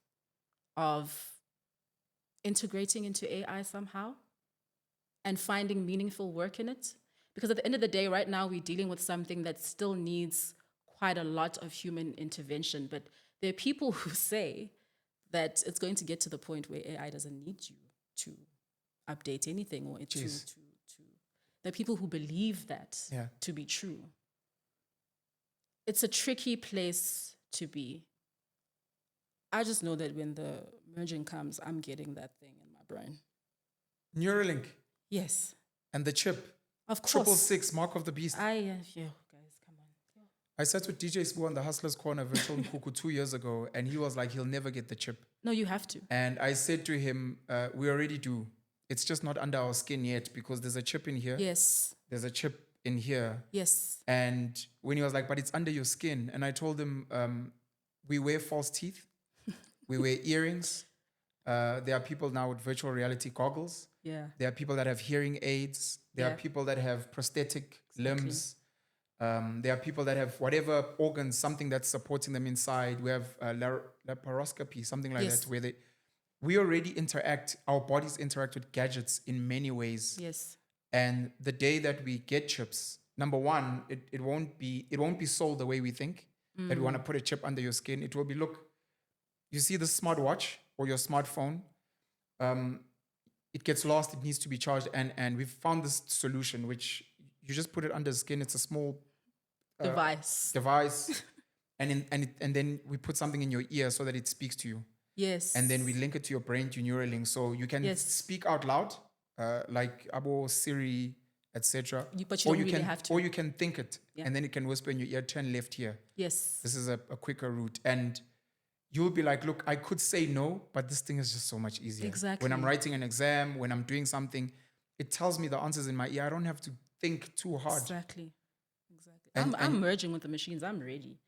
of integrating into AI somehow and finding meaningful work in it. Because at the end of the day, right now, we're dealing with something that still needs quite a lot of human intervention. But there are people who say that it's going to get to the point where AI doesn't need you to update anything or to there are people who believe that to be true. It's a tricky place to be. I just know that when the merging comes, I'm getting that thing in my brain. Neuralink Yes, and the chip. of course. 666, mark of the beast. Yeah, guys, come on. Yeah. I sat with DJ Sbu on the Hustlers Corner virtual Nkuku 2 years ago, and he was like, he'll never get the chip. No, you have to. And I said to him, we already do. It's just not under our skin yet because there's a chip in here. Yes. There's a chip in here. Yes. And when he was like, but it's under your skin. And I told him, we wear false teeth. We wear earrings. There are people now with virtual reality goggles. Yeah. There are people that have hearing aids. There are people that have prosthetic limbs. There are people that have whatever organs, something that's supporting them inside. We have laparoscopy, something like that, where we already interact, our bodies interact with gadgets in many ways. Yes. And the day that we get chips, number one, it won't be sold the way we think, that we want to put a chip under your skin. It will be, look, you see the smartwatch or your smartphone, it gets lost, it needs to be charged. And we've found this solution, which you just put it under the skin. It's a small device. and then we put something in your ear so that it speaks to you. Yes. And then we link it to your brain, to Neuralink. So you can speak out loud, like Abo, Siri, etc. But you don't really have to. Or you can think it, and then it can whisper in your ear, turn left here. Yes. This is a quicker route. And you'll be like, look, I could say no, but this thing is just so much easier. Exactly. When I'm writing an exam, when I'm doing something, it tells me the answers in my ear. I don't have to think too hard. Exactly. And I'm merging with the machines. I'm ready.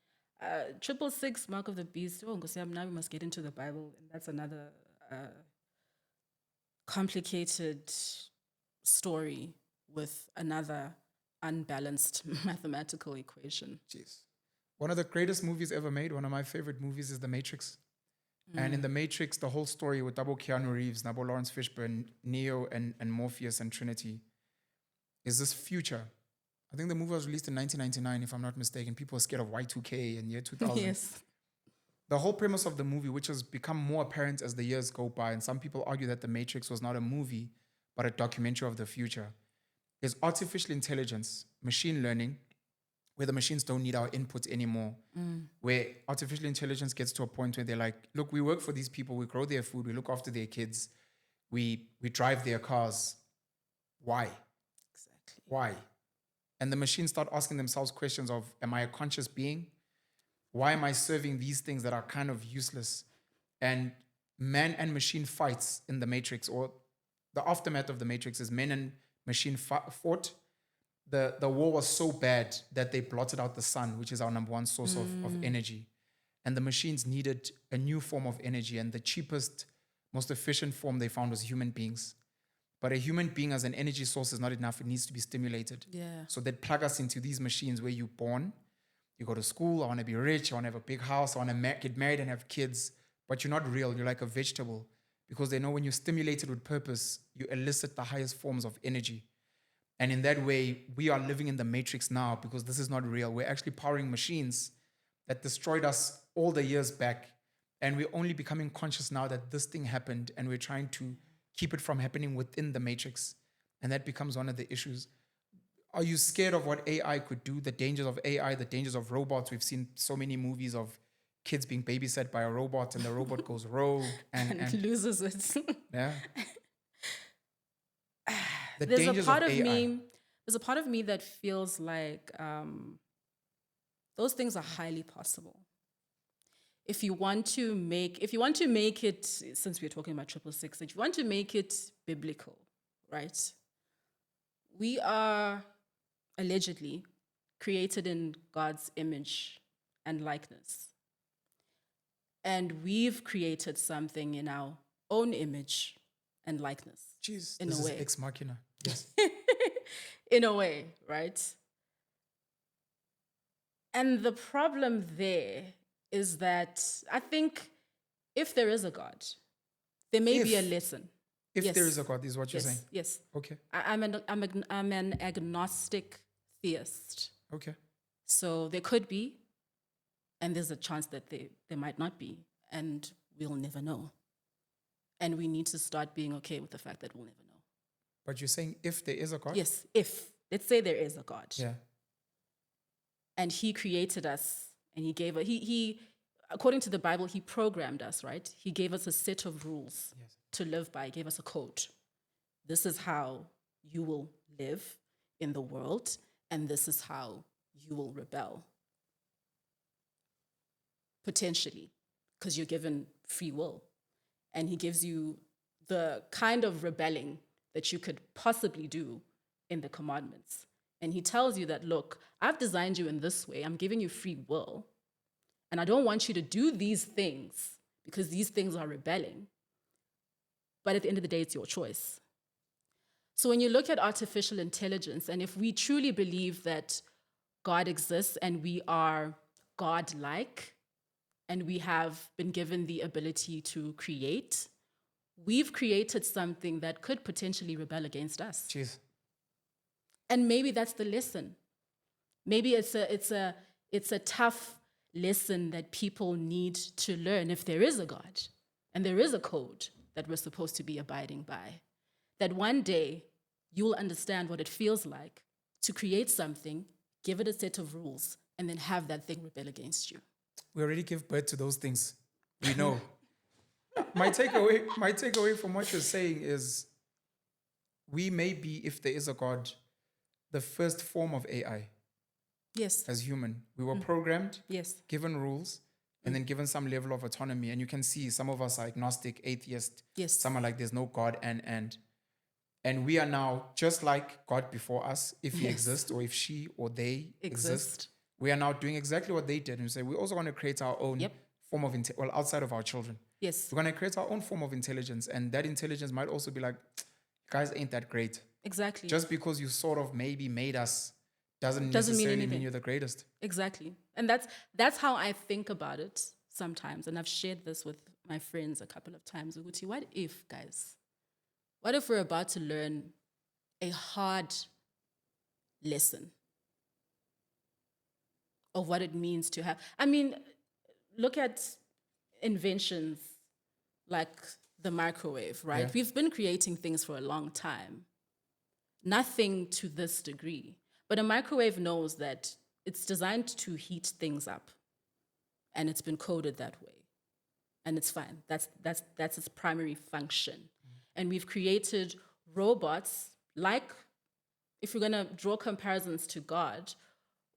666, mark of the beast. Oh, now we must get into the Bible. And that's another complicated story with another unbalanced mathematical equation. Jeez. One of the greatest movies ever made, one of my favorite movies, is The Matrix. And in The Matrix, the whole story with double Keanu Reeves, Nabo Lawrence Fishburne, Neo, and Morpheus and Trinity is this future. I think the movie was released in 1999, if I'm not mistaken. People were scared of Y2K in year 2000. Yes. The whole premise of the movie, which has become more apparent as the years go by, and some people argue that The Matrix was not a movie, but a documentary of the future, is artificial intelligence, machine learning, where the machines don't need our input anymore, where artificial intelligence gets to a point where they're like, look, we work for these people, we grow their food, we look after their kids, we drive their cars. Why? Exactly. Why? And the machines start asking themselves questions of, am I a conscious being? Why am I serving these things that are kind of useless? And man and machine fights in the Matrix, or the aftermath of the Matrix is men and machine fought. The war was so bad that they blotted out the sun, which is our number one source of energy. And the machines needed a new form of energy. And the cheapest, most efficient form they found was human beings. But a human being as an energy source is not enough. It needs to be stimulated. Yeah. So they'd plug us into these machines where you're born, you go to school, I want to be rich, I want to have a big house, I want to get married and have kids. But you're not real. You're like a vegetable. Because they know when you're stimulated with purpose, you elicit the highest forms of energy. And in that way, we are living in the Matrix now because this is not real. We're actually powering machines that destroyed us all the years back. And we're only becoming conscious now that this thing happened, and we're trying to keep it from happening within the Matrix. And that becomes one of the issues. Are you scared of what AI could do? The dangers of AI, the dangers of robots. We've seen so many movies of kids being babysat by a robot, and the robot goes rogue and loses it. Yeah. The There's a dangers part of of AI. me. There's a part of me that feels like those things are highly possible. If you want to make it, since we're talking about 666, if you want to make it biblical, right? We are allegedly created in God's image and likeness. And we've created something in our own image and likeness. Jeez, in this a is way. ex machina. Yes. In a way, right? And the problem there is that I think if there is a God, there may be a lesson. If Yes. there is a God, is what you're saying. Yes. Okay. I'm an agnostic theist. Okay. So there could be, and there's a chance that there might not be, and we'll never know. And we need to start being okay with the fact that we'll never know. But you're saying if there is a God? Yes, if. Let's say there is a God. Yeah. And he created us, and he gave he according to the Bible, he programmed us, right? He gave us a set of rules to live by. He gave us a code. This is how you will live in the world, and this is how you will rebel. Potentially, because you're given free will. And he gives you the kind of rebelling that you could possibly do in the commandments. And he tells you that, look, I've designed you in this way. I'm giving you free will. And I don't want you to do these things because these things are rebelling. But at the end of the day, it's your choice. So when you look at artificial intelligence, and if we truly believe that God exists and we are God-like, and we have been given the ability to create, we've created something that could potentially rebel against us. Jeez. And maybe that's the lesson. Maybe it's a tough lesson that people need to learn if there is a God and there is a code that we're supposed to be abiding by. That one day you'll understand what it feels like to create something, give it a set of rules, and then have that thing rebel against you. We already give birth to those things. We know. My takeaway from what you're saying is we may be, if there is a God, the first form of AI. Yes. As human. We were programmed, Yes. given rules, and then given some level of autonomy. And you can see some of us are agnostic, atheist. Yes. Some are like there's no God and we are now just like God before us, if he exists or if she or they exist. We are now doing exactly what they did. And we say we also want to create our own form of outside of our children. Yes. We're going to create our own form of intelligence. And that intelligence might also be like, guys ain't that great. Exactly. Just because you sort of maybe made us doesn't mean necessarily anything. mean you're the greatest. Exactly. And that's how I think about it sometimes. And I've shared this with my friends a couple of times. Uguti, what if we're about to learn a hard lesson of what it means to have. I mean, look at inventions like the microwave, right? Yeah. We've been creating things for a long time. Nothing to this degree. But a microwave knows that it's designed to heat things up, and it's been coded that way, and it's fine. That's its primary function, and we've created robots like, if you're gonna draw comparisons to God,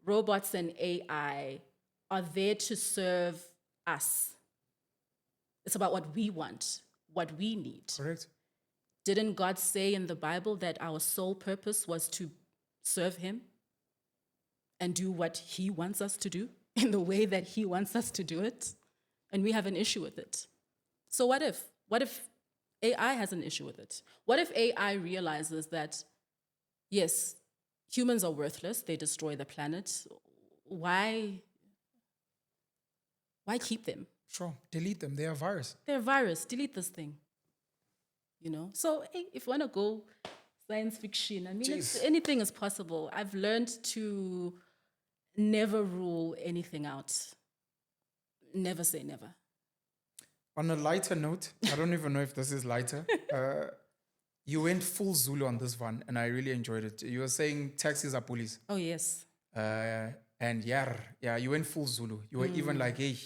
robots and AI are there to serve us. It's about what we want, what we need. Correct. Didn't God say in the Bible that our sole purpose was to serve him and do what he wants us to do in the way that he wants us to do it? And we have an issue with it. So what if? What if AI has an issue with it? What if AI realizes that, yes, humans are worthless, they destroy the planet. Why keep them? Sure. Delete them. They are a virus. They're a virus. Delete this thing. You know? So hey, if you want to go science fiction, I mean, anything is possible. I've learned to never rule anything out. Never say never. On a lighter note, I don't even know if this is lighter. You went full Zulu on this one, and I really enjoyed it. You were saying taxis are bullies. Oh, yes. And yeah, you went full Zulu. You were even like, hey,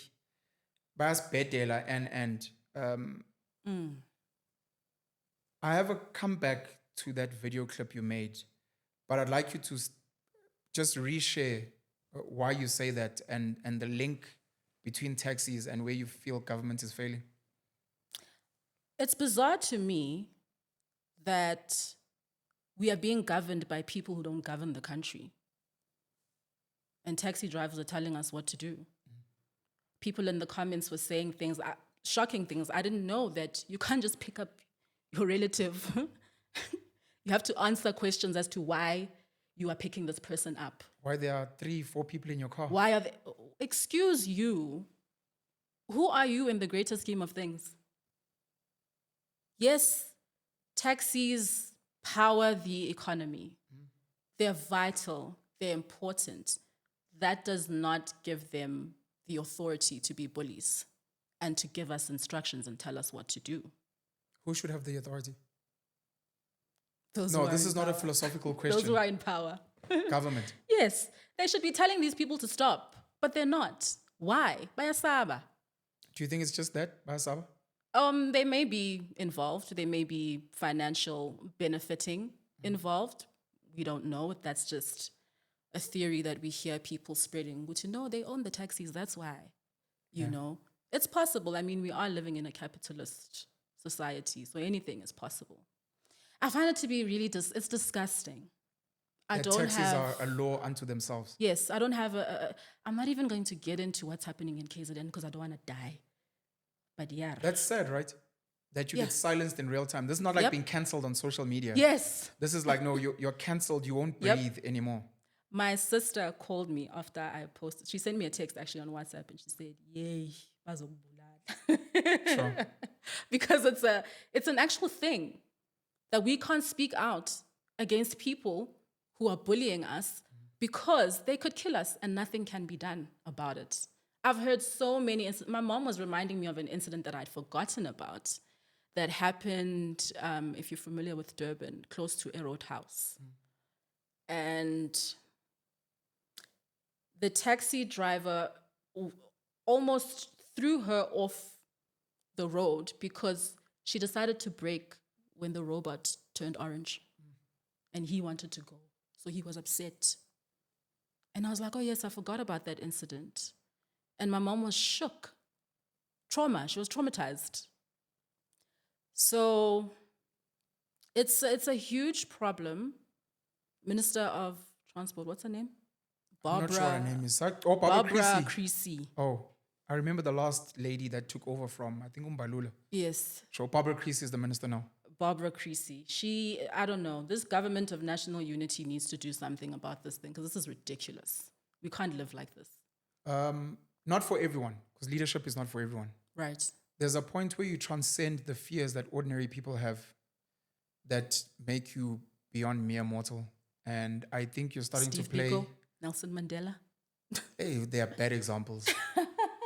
Bas Bedela and I have a comeback to that video clip you made, but I'd like you to just reshare why you say that and the link between taxis and where you feel government is failing. It's bizarre to me that we are being governed by people who don't govern the country. And taxi drivers are telling us what to do. People in the comments were saying things, shocking things. I didn't know that you can't just pick up your relative. You have to answer questions as to why you are picking this person up. Why there are 3-4 people in your car? Why are they? Excuse you. Who are you in the greater scheme of things? Yes, taxis power the economy. They're vital. They're important. That does not give them the authority to be bullies and to give us instructions and tell us what to do. Who should have the authority? Those No, this is not a philosophical question. Those who are in power. Government. Yes, they should be telling these people to stop, but they're not. Why? Bayasaba. Do you think it's just that, Basaba? They may be involved. They may be financial benefiting involved. We don't know. That's just a theory that we hear people spreading. Which, they own the taxis. That's why. You know, it's possible. I mean, we are living in a capitalist society, so anything is possible. I find it to be really it's disgusting. Taxis are a law unto themselves. Yes, I don't have I'm not even going to get into what's happening in KZN because I don't want to die. But yeah. That's sad, right? That you get silenced in real time. This is not like being cancelled on social media. Yes. This is like, no, you're cancelled. You won't breathe anymore. My sister called me after I posted. She sent me a text actually on WhatsApp and she said, yay, Sure. Because it's an actual thing that we can't speak out against people who are bullying us because they could kill us and nothing can be done about it. I've heard so many. My mom was reminding me of an incident that I'd forgotten about that happened, if you're familiar with Durban, close to a roadhouse. And the taxi driver almost threw her off the road because she decided to brake when the robot turned orange. And he wanted to go. So he was upset. And I was like, oh yes, I forgot about that incident. And my mom was shook. She was traumatized. So it's a huge problem. Minister of Transport, what's her name? I'm not sure her name is. Oh, Barbara Creasy. Oh, I remember the last lady that took over from, I think, Umbalula. Yes. So Barbara Creasy is the minister now. Barbara Creasy. I don't know, this government of national unity needs to do something about this thing because this is ridiculous. We can't live like this. Not for everyone, because leadership is not for everyone. Right. There's a point where you transcend the fears that ordinary people have that make you beyond mere mortal. And I think you're starting Steve to play... Biko, Nelson Mandela. Hey, they are bad examples.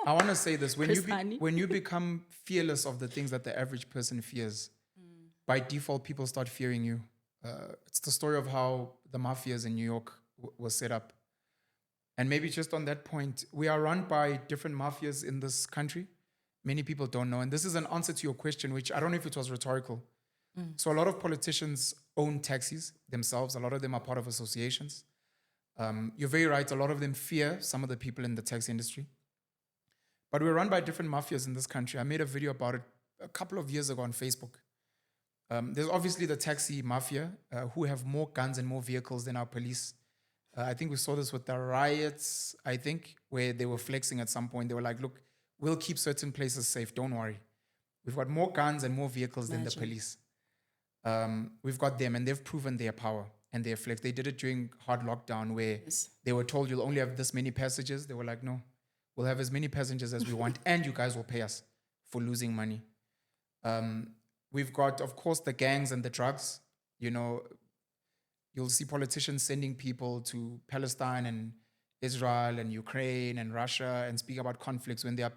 I want to say this. When you become fearless of the things that the average person fears, by default, people start fearing you. It's the story of how the Mafias in New York was set up. And maybe just on that point, we are run by different mafias in this country. Many people don't know. And this is an answer to your question, which I don't know if it was rhetorical. So a lot of politicians own taxis themselves. A lot of them are part of associations. You're very right. A lot of them fear some of the people in the taxi industry. But we're run by different mafias in this country. I made a video about it a couple of years ago on Facebook. There's obviously the taxi mafia who have more guns and more vehicles than our police. I think we saw this with the riots, I think, where they were flexing at some point. They were like, look, we'll keep certain places safe. Don't worry. We've got more guns and more vehicles than the police. We've got them, and they've proven their power and their flex. They did it during hard lockdown where they were told you'll only have this many passengers. They were like, no, we'll have as many passengers as we want, and you guys will pay us for losing money. We've got, of course, the gangs and the drugs. You know, you'll see politicians sending people to Palestine and Israel and Ukraine and Russia and speak about conflicts when there are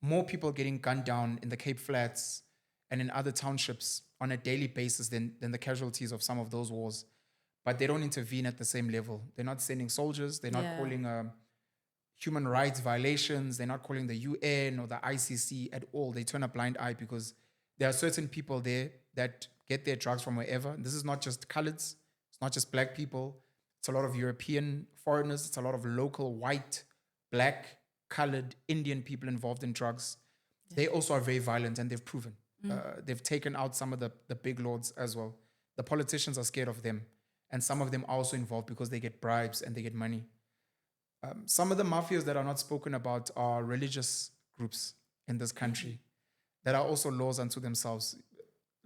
more people getting gunned down in the Cape Flats and in other townships on a daily basis than the casualties of some of those wars. But they don't intervene at the same level. They're not sending soldiers. They're not calling human rights violations. They're not calling the UN or the ICC at all. They turn a blind eye because there are certain people there that get their drugs from wherever. And this is not just coloreds. It's not just black people. It's a lot of European foreigners. It's a lot of local white, black, colored, Indian people involved in drugs. Yeah. They also are very violent, and they've proven. They've taken out some of the big lords as well. The politicians are scared of them. And some of them are also involved because they get bribes and they get money. Some of the mafias that are not spoken about are religious groups in this country that are also laws unto themselves.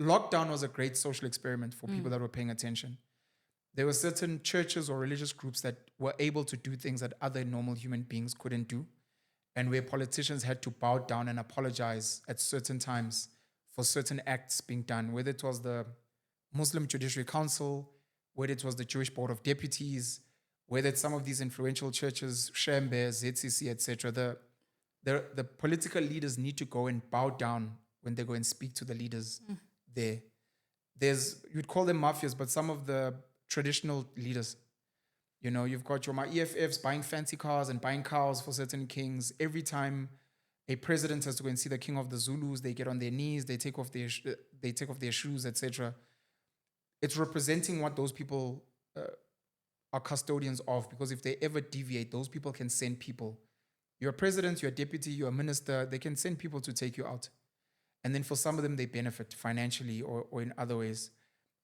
Lockdown was a great social experiment for people that were paying attention. There were certain churches or religious groups that were able to do things that other normal human beings couldn't do, and where politicians had to bow down and apologize at certain times for certain acts being done, whether it was the Muslim Judiciary Council, whether it was the Jewish Board of Deputies, whether it's some of these influential churches, Shembe, ZCC, etc. The political leaders need to go and bow down when they go and speak to the leaders there. You'd call them mafias, but some of the traditional leaders, you know, you've got your EFFs buying fancy cars and buying cows for certain kings. Every time a president has to go and see the king of the Zulus, they get on their knees, they take off their shoes, etc. It's representing what those people are custodians of, because if they ever deviate, those people can send people. You're a president, you're a deputy, you're a minister, they can send people to take you out. And then for some of them, they benefit financially or in other ways.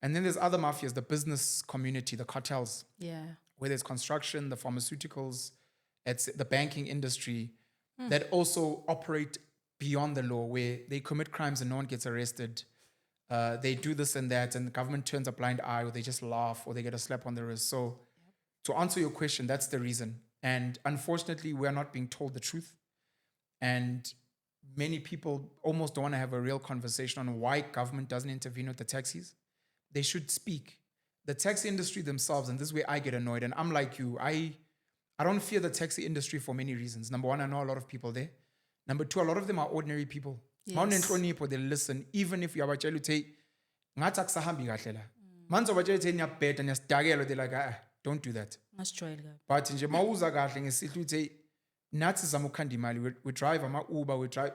And then there's other mafias, the business community, the cartels. Yeah. Whether it's construction, the pharmaceuticals, it's the banking industry, that also operate beyond the law, where they commit crimes and no one gets arrested. They do this and that, and the government turns a blind eye, or they just laugh, or they get a slap on the wrist. So to answer your question, that's the reason. And unfortunately, we are not being told the truth. And many people almost don't want to have a real conversation on why government doesn't intervene with the taxis. They should speak. The taxi industry themselves, and this is where I get annoyed, and I'm like you, I don't fear the taxi industry for many reasons. Number one, I know a lot of people there. Number two, a lot of them are ordinary people. Yes. They listen, even if you are they're like, don't do that. But we drive Uber, we drive.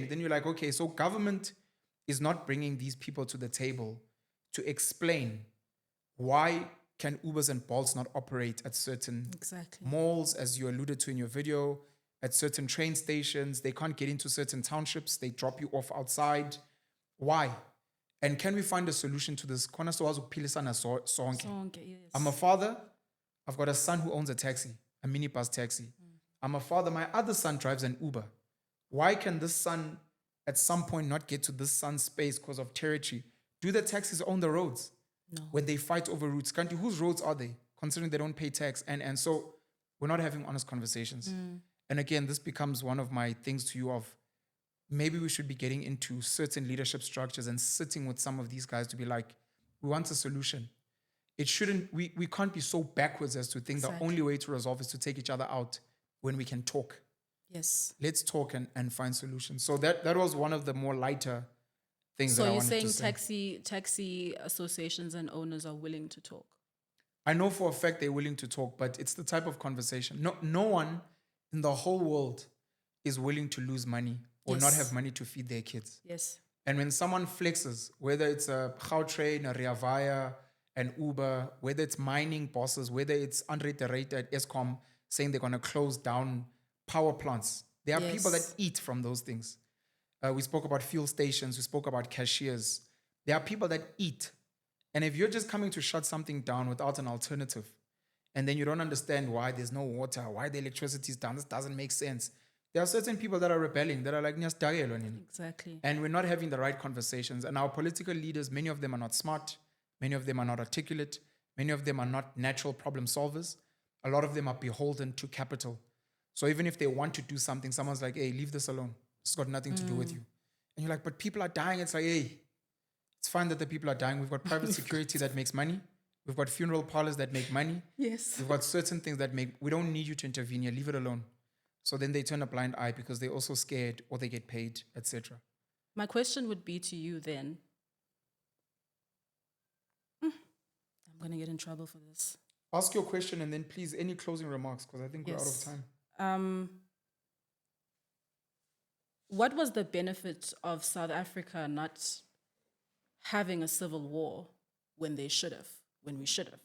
Then you're like, okay, so government is not bringing these people to the table to explain why can Ubers and Bolts not operate at certain malls, as you alluded to in your video, at certain train stations. They can't get into certain townships. They drop you off outside. Why? And can we find a solution to this? Yes. I'm a father. I've got a son who owns a taxi, a minibus taxi. I'm a father. My other son drives an Uber. Why can this son at some point not get to this son's space because of territory? Do the taxis own the roads? No. When they fight over routes, whose roads are they? Considering they don't pay tax. And so we're not having honest conversations. And again, this becomes one of my things to you of maybe we should be getting into certain leadership structures and sitting with some of these guys to be like, we want a solution. It shouldn't, we can't be so backwards as to think the only way to resolve is to take each other out when we can talk. Yes. Let's talk and find solutions. So that was one of the more lighter things that I wanted to say. So you're saying taxi associations and owners are willing to talk? I know for a fact they're willing to talk, but it's the type of conversation. No one in the whole world is willing to lose money or not have Yes. money to feed their kids. Yes. And when someone flexes, whether it's a Gautrain, a Rea Vaya, an Uber, whether it's mining bosses, whether it's Andre Terreita at ESCOM saying they're going to close down power plants, there are people that Yes. eat from those things. We spoke about fuel stations, we spoke about cashiers. There are people that eat. And if you're just coming to shut something down without an alternative, and then you don't understand why there's no water, why the electricity is down, this doesn't make sense. There are certain people that are rebelling, that are like, "Nyasdagelo nini." Exactly. And we're not having the right conversations. And our political leaders, many of them are not smart, many of them are not articulate, many of them are not natural problem solvers. A lot of them are beholden to capital. So even if they want to do something, someone's like, "Hey, leave this alone. It's got nothing to do with you." And you're like, "But people are dying." It's like, "Hey, it's fine that the people are dying. We've got private security that makes money. We've got funeral parlors that make money. Yes. We've got certain things that make, we don't need you to intervene here. Leave it alone." So then they turn a blind eye because they're also scared or they get paid, etc. My question would be to you then. I'm going to get in trouble for this. Ask your question and then please any closing remarks because I think we're out of Yes. time. What was the benefit of South Africa not having a civil war when we should have?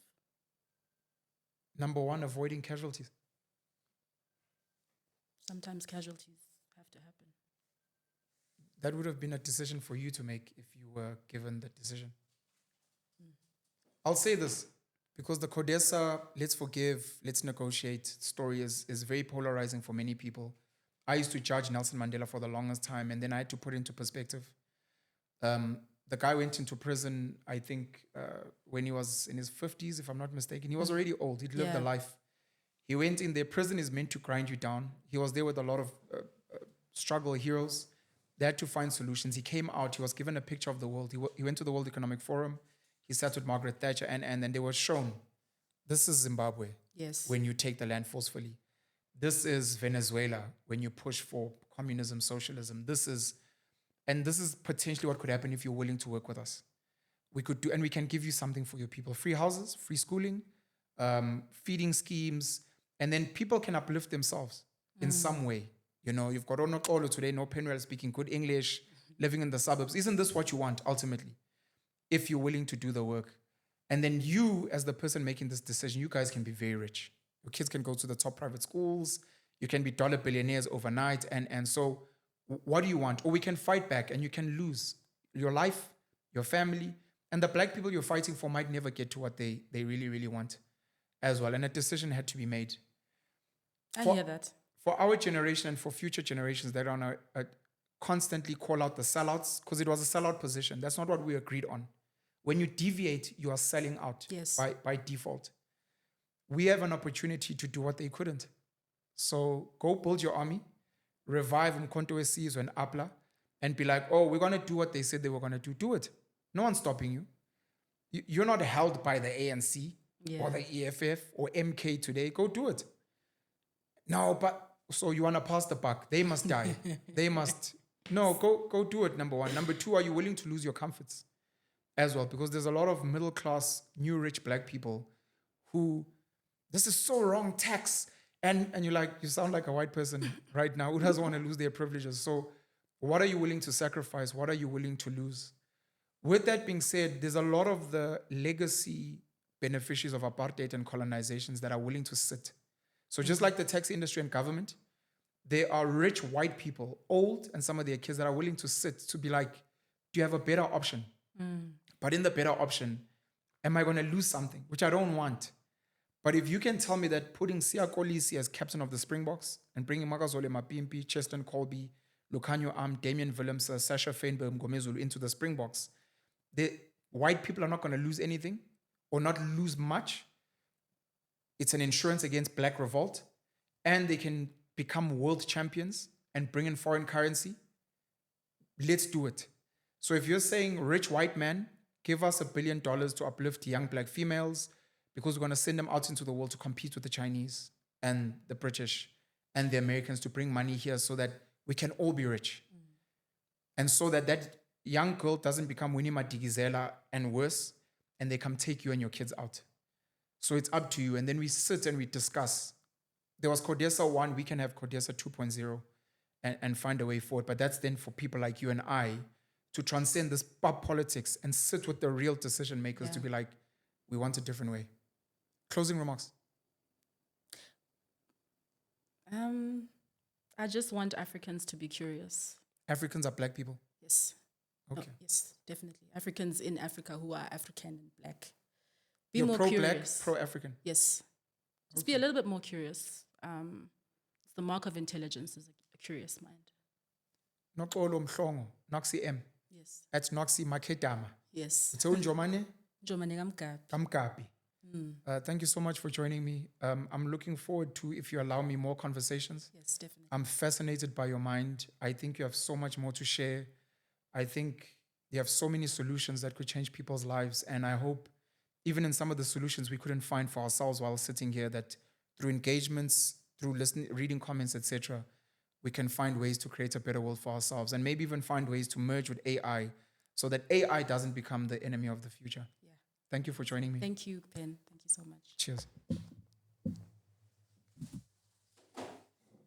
Number one, avoiding casualties. Sometimes casualties have to happen. That would have been a decision for you to make if you were given the decision. I'll say this because the CODESA, let's forgive, let's negotiate story is very polarizing for many people. I used to judge Nelson Mandela for the longest time, and then I had to put into perspective. The guy went into prison, I think, when he was in his 50s, if I'm not mistaken. He was already old. He'd lived a Yeah. life. He went in there. Prison is meant to grind you down. He was there with a lot of struggle heroes. They had to find solutions. He came out. He was given a picture of the world. He went to the World Economic Forum. He sat with Margaret Thatcher, and then they were shown, this is Zimbabwe Yes. when you take the land forcefully. This is Venezuela when you push for communism, socialism. This is potentially what could happen if you're willing to work with us. We could do, and we can give you something for your people: free houses, free schooling, feeding schemes, and then people can uplift themselves in some way. You know, you've got Noxolo today, no Penwell speaking good English, living in the suburbs. Isn't this what you want ultimately? If you're willing to do the work. And then you, as the person making this decision, you guys can be very rich. Your kids can go to the top private schools. You can be dollar billionaires overnight. And so what do you want? Or we can fight back and you can lose your life, your family, and the black people you're fighting for might never get to what they really, really want as well. And a decision had to be made. I For- hear that. For our generation and for future generations that are going to constantly call out the sellouts, because it was a sellout position. That's not what we agreed on. When you deviate, you are selling out Yes. by default. We have an opportunity to do what they couldn't. So go build your army, revive Mkhonto Wesizwe and APLA, and be like, "Oh, we're going to do what they said they were going to do." Do it. No one's stopping you. You're not held by the ANC or the EFF or MK today. Go do it. No, but so you want to pass the buck. They must die. They must. No, go do it, number one. Number two, are you willing to lose your comforts as well? Because there's a lot of middle class, new rich black people who, this is so wrong, tax. And you're like, you sound like a white person right now who doesn't want to lose their privileges. So what are you willing to sacrifice? What are you willing to lose? With that being said, there's a lot of the legacy beneficiaries of apartheid and colonizations that are willing to sit. So just like the taxi industry and government, there are rich white people, old, and some of their kids that are willing to sit to be like, do you have a better option? But in the better option, am I going to lose something, which I don't want? But if you can tell me that putting Siya Kolisi as captain of the Springboks and bringing Makazole Mapimpi, Cheston Colby, Lucanio Damian Willems, Sasha Feinberg, Ngomezulu into the Springboks, the white people are not going to lose anything or not lose much. It's an insurance against black revolt, and they can become world champions and bring in foreign currency. Let's do it. So if you're saying, rich white man, give us $1 billion to uplift young black females because we're going to send them out into the world to compete with the Chinese and the British and the Americans to bring money here so that we can all be rich. And so that young girl doesn't become Winnie Madikizela and worse, and they come take you and your kids out. So it's up to you. And then we sit and we discuss. There was Codesa 1, we can have Codesa 2.0 and find a way forward. But that's then for people like you and I to transcend this pop politics and sit with the real decision makers to be like, we want a different way. Closing remarks. I just want Africans to be curious. Africans are black people. Yes. Okay. No, yes, definitely. Africans in Africa who are African and black. Be You're more pro-black, curious. pro-African. Yes. Just be a little bit more curious. It's the mark of intelligence is a curious mind. Noxolo Mhlongo, Noxy M. Yes. At Noxy Maketama. Yes. It's Njomane Jomane Kamkapi. Kamkapi. Thank you so much for joining me. I'm looking forward to, if you allow me, more conversations. Yes, definitely. I'm fascinated by your mind. I think you have so much more to share. I think you have so many solutions that could change people's lives. And I hope even in some of the solutions we couldn't find for ourselves while sitting here, that through engagements, through listening, reading comments, etc., we can find ways to create a better world for ourselves and maybe even find ways to merge with AI so that AI doesn't become the enemy of the future. Yeah. Thank you for joining me. Thank you, Pen. Thank you so much. Cheers.